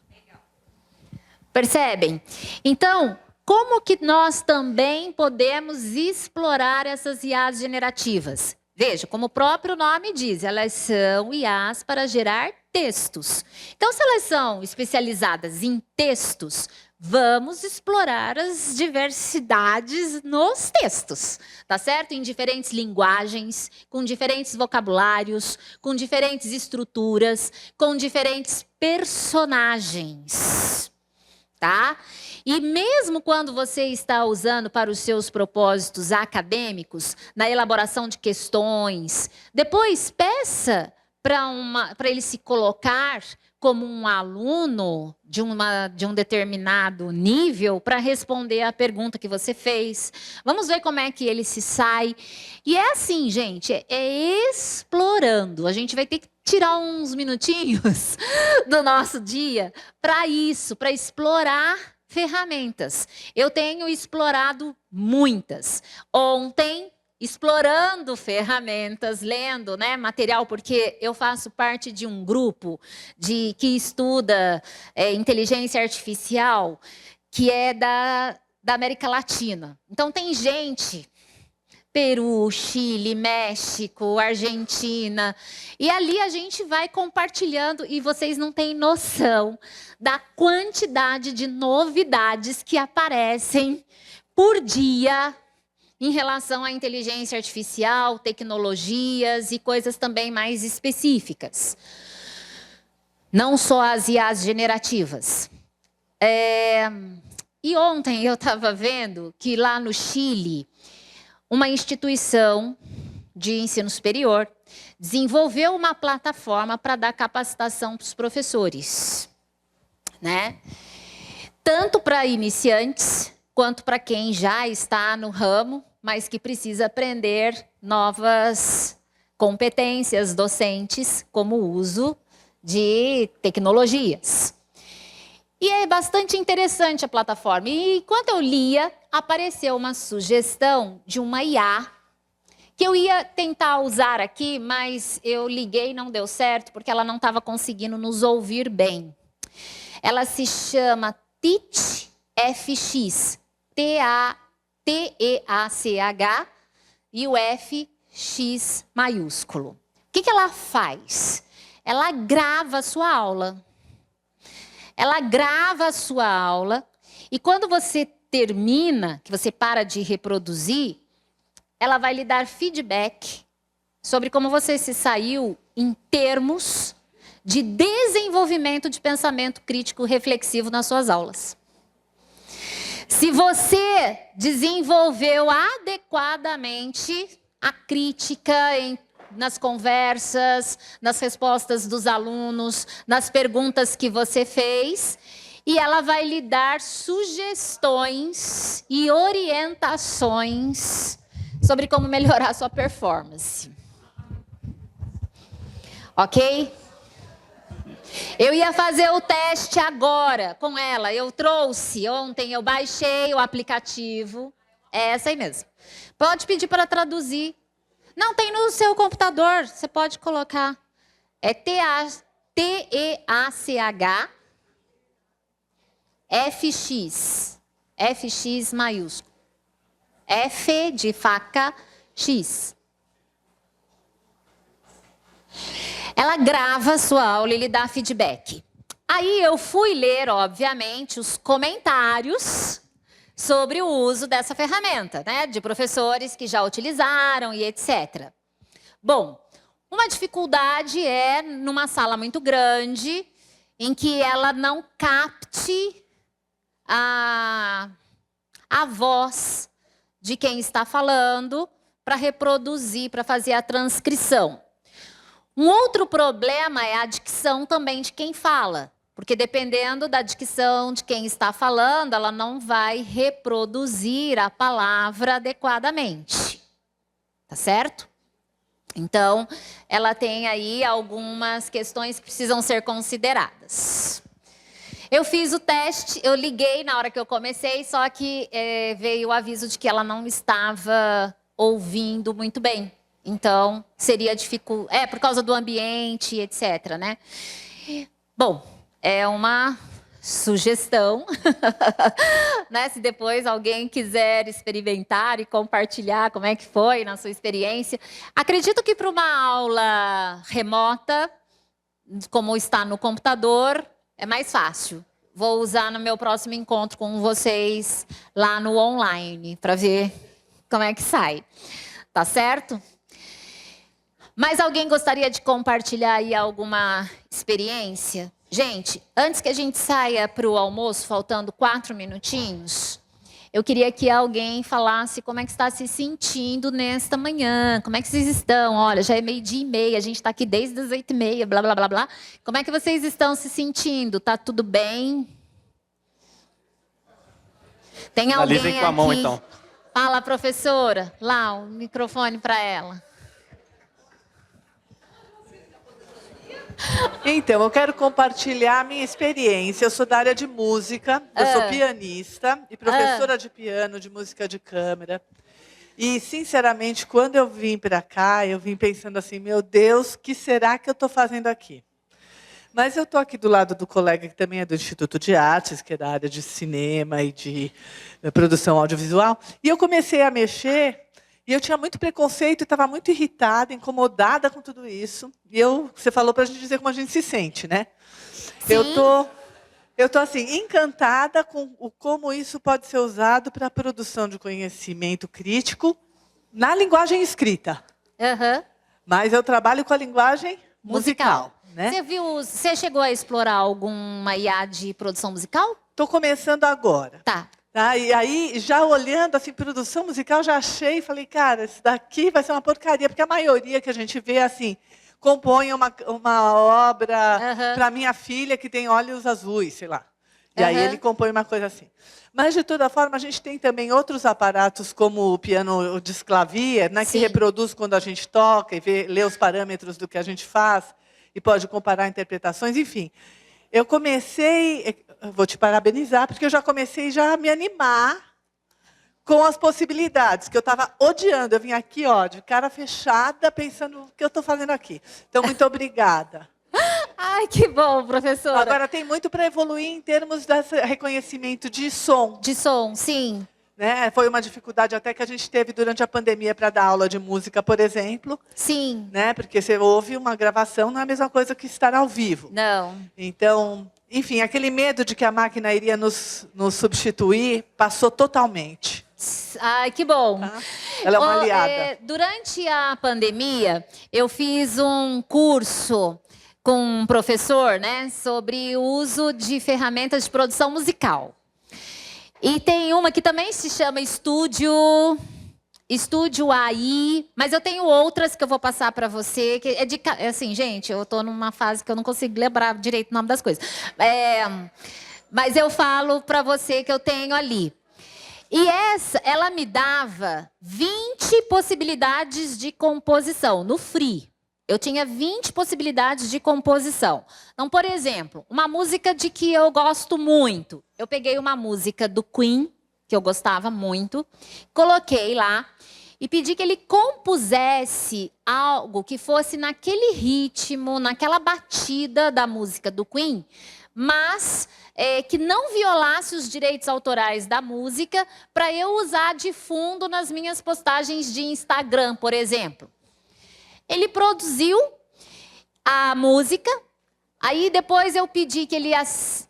Percebem? Então, como que nós também podemos explorar essas IAs generativas? Veja, como o próprio nome diz, elas são IAs para gerar textos. Então, se elas são especializadas em textos, vamos explorar as diversidades nos textos, tá certo? Em diferentes linguagens, com diferentes vocabulários, com diferentes estruturas, com diferentes personagens, tá? E mesmo quando você está usando para os seus propósitos acadêmicos, na elaboração de questões, depois peça para ele se colocar como um aluno de um determinado nível para responder a pergunta que você fez. Vamos ver como é que ele se sai. E é assim, gente, é explorando. A gente vai ter que tirar uns minutinhos do nosso dia para isso, para explorar ferramentas. Eu tenho explorado muitas. Ontem, explorando ferramentas, lendo, né, material, porque eu faço parte de um grupo que estuda inteligência artificial, que é da América Latina. Então, tem gente, Peru, Chile, México, Argentina, e ali a gente vai compartilhando, e vocês não têm noção da quantidade de novidades que aparecem por dia em relação à inteligência artificial, tecnologias e coisas também mais específicas. Não só as IAs generativas. E ontem eu estava vendo que lá no Chile, uma instituição de ensino superior desenvolveu uma plataforma para dar capacitação para os professores, né? Tanto para iniciantes, quanto para quem já está no ramo, mas que precisa aprender novas competências docentes, como o uso de tecnologias. E é bastante interessante a plataforma. E enquanto eu lia, apareceu uma sugestão de uma IA, que eu ia tentar usar aqui, mas eu liguei e não deu certo, porque ela não estava conseguindo nos ouvir bem. Ela se chama TeachFX, T-E-A-C-H, e o F-X maiúsculo. O que ela faz? Ela grava a sua aula. Ela grava a sua aula e quando você termina, que você para de reproduzir, ela vai lhe dar feedback sobre como você se saiu em termos de desenvolvimento de pensamento crítico reflexivo nas suas aulas. Se você desenvolveu adequadamente a crítica nas conversas, nas respostas dos alunos, nas perguntas que você fez, e ela vai lhe dar sugestões e orientações sobre como melhorar a sua performance. Ok? Eu ia fazer o teste agora com ela. Eu trouxe ontem, eu baixei o aplicativo. É essa aí mesmo. Pode pedir para traduzir. Não, tem no seu computador. Você pode colocar. É T-E-A-C-H F-X. F-X maiúsculo. F de faca, X. Ela grava a sua aula e lhe dá feedback. Aí eu fui ler, obviamente, os comentários sobre o uso dessa ferramenta, né? De professores que já utilizaram e etc. Bom, uma dificuldade é numa sala muito grande, em que ela não capte a voz de quem está falando para reproduzir, para fazer a transcrição. Um outro problema é a dicção também de quem fala, porque dependendo da dicção de quem está falando, ela não vai reproduzir a palavra adequadamente. Tá certo? Então, ela tem aí algumas questões que precisam ser consideradas. Eu fiz o teste, eu liguei na hora que eu comecei, só que veio o aviso de que ela não estava ouvindo muito bem. Então, seria difícil. Por causa do ambiente, etc, né? Bom, é uma sugestão, né? Se depois alguém quiser experimentar e compartilhar como é que foi na sua experiência. Acredito que para uma aula remota, como está no computador, é mais fácil. Vou usar no meu próximo encontro com vocês lá no online, para ver como é que sai. Tá certo? Mas alguém gostaria de compartilhar aí alguma experiência? Gente, antes que a gente saia para o almoço, faltando 4 minutinhos, eu queria que alguém falasse como é que está se sentindo nesta manhã. Como é que vocês estão? Olha, já é 12:30, a gente está aqui desde as 8:30, blá, blá, blá, blá. Como é que vocês estão se sentindo? Tá tudo bem? Tem alguém aqui? Com a mão, então. Fala, professora. Lá, o microfone para ela. Então, eu quero compartilhar a minha experiência. Eu sou da área de música, eu sou pianista e professora de piano, de música de câmara. E, sinceramente, quando eu vim para cá, eu vim pensando assim, meu Deus, o que será que eu estou fazendo aqui? Mas eu estou aqui do lado do colega que também é do Instituto de Artes, que é da área de cinema e de produção audiovisual, e eu comecei a mexer. E eu tinha muito preconceito e estava muito irritada, incomodada com tudo isso. E você falou para a gente dizer como a gente se sente, né? Sim. Eu tô assim, encantada com como isso pode ser usado para a produção de conhecimento crítico na linguagem escrita. Uhum. Mas eu trabalho com a linguagem musical. Né? Você chegou a explorar alguma IA de produção musical? Estou começando agora. Tá. E aí, já olhando assim, produção musical, já achei e falei, cara, isso daqui vai ser uma porcaria, porque a maioria que a gente vê, assim, compõe uma obra para minha filha que tem olhos azuis, sei lá. E aí ele compõe uma coisa assim. Mas, de toda forma, a gente tem também outros aparatos, como o piano de Clavier, né, que reproduz quando a gente toca e lê os parâmetros do que a gente faz e pode comparar interpretações, enfim. Eu comecei, vou te parabenizar, porque eu já comecei já a me animar com as possibilidades, que eu estava odiando. Eu vim aqui, de cara fechada, pensando o que eu estou fazendo aqui. Então, muito obrigada. Ai, que bom, professora. Agora, tem muito para evoluir em termos desse reconhecimento de som. De som, sim. Né? Foi uma dificuldade até que a gente teve durante a pandemia para dar aula de música, por exemplo. Sim. Né? Porque você ouve uma gravação, não é a mesma coisa que estar ao vivo. Não. Então, enfim, aquele medo de que a máquina iria nos substituir passou totalmente. Ai, que bom. Tá? Ela é uma aliada. Durante a pandemia, eu fiz um curso com um professor, né, sobre o uso de ferramentas de produção musical. E tem uma que também se chama Estúdio AI, mas eu tenho outras que eu vou passar para você. Que assim, gente, eu estou numa fase que eu não consigo lembrar direito o nome das coisas. Mas eu falo para você que eu tenho ali. E ela me dava 20 possibilidades de composição, no free. Eu tinha 20 possibilidades de composição. Então, por exemplo, uma música de que eu gosto muito. Eu peguei uma música do Queen, que eu gostava muito, coloquei lá e pedi que ele compusesse algo que fosse naquele ritmo, naquela batida da música do Queen, mas que não violasse os direitos autorais da música para eu usar de fundo nas minhas postagens de Instagram, por exemplo. Ele produziu a música, aí depois eu pedi que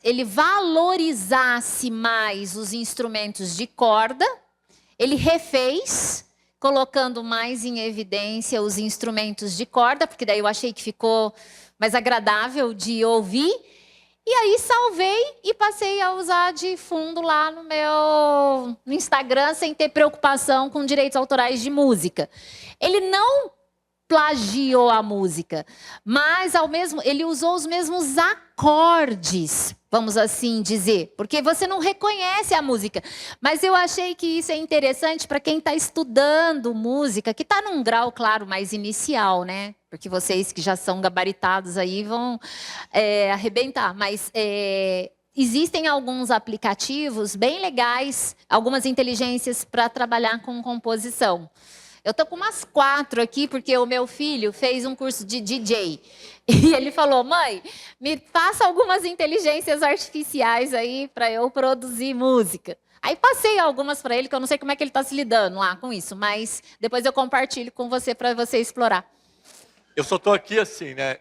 ele valorizasse mais os instrumentos de corda, ele refez, colocando mais em evidência os instrumentos de corda, porque daí eu achei que ficou mais agradável de ouvir, e aí salvei e passei a usar de fundo lá no meu Instagram, sem ter preocupação com direitos autorais de música. Ele não plagiou a música, mas ele usou os mesmos acordes, vamos assim dizer, porque você não reconhece a música. Mas eu achei que isso é interessante para quem está estudando música, que está num grau, claro, mais inicial, né? Porque vocês que já são gabaritados aí vão arrebentar. Mas existem alguns aplicativos bem legais, algumas inteligências para trabalhar com composição. Eu tô com umas 4 aqui, porque o meu filho fez um curso de DJ. E ele falou, mãe, me passa algumas inteligências artificiais aí para eu produzir música. Aí passei algumas para ele, que eu não sei como é que ele está se lidando lá com isso, mas depois eu compartilho com você para você explorar. Eu só estou aqui assim, né?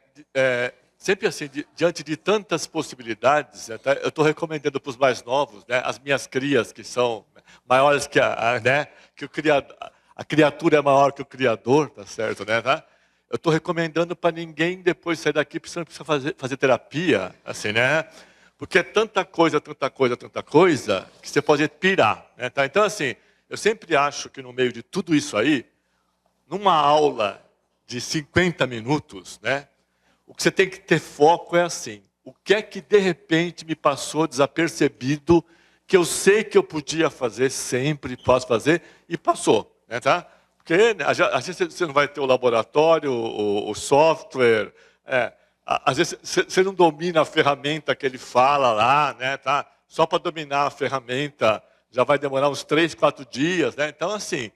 Sempre assim, diante de tantas possibilidades, né, tá? Eu estou recomendando para os mais novos, né, as minhas crias, que são maiores que que o criador. A criatura é maior que o criador, tá certo, né? Tá? Eu estou recomendando para ninguém depois sair daqui precisa fazer terapia, assim, né? Porque é tanta coisa, que você pode pirar, né? Tá? Então, assim, eu sempre acho que no meio de tudo isso aí, numa aula de 50 minutos, né? O que você tem que ter foco é assim, o que é que de repente me passou desapercebido, que eu sei que eu podia fazer, sempre posso fazer, e passou. Tá? Porque às vezes você não vai ter o laboratório, o software, às vezes você não domina a ferramenta que ele fala lá, né? Tá? Só para dominar a ferramenta já vai demorar uns 3, 4 dias. Né? Então, assim,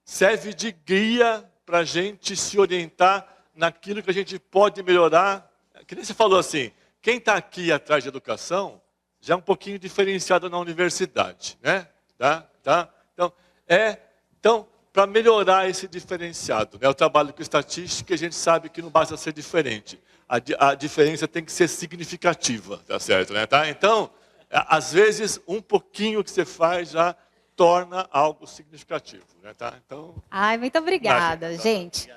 serve de guia para a gente se orientar naquilo que a gente pode melhorar. Que nem você falou assim, quem está aqui atrás de educação já é um pouquinho diferenciado na universidade. Né? Tá? Então, para melhorar esse diferenciado, né, o trabalho com estatística, a gente sabe que não basta ser diferente. A diferença tem que ser significativa, tá certo? Né? Tá? Então, às vezes, um pouquinho que você faz já torna algo significativo. Né? Tá? Então, muito obrigada, gente.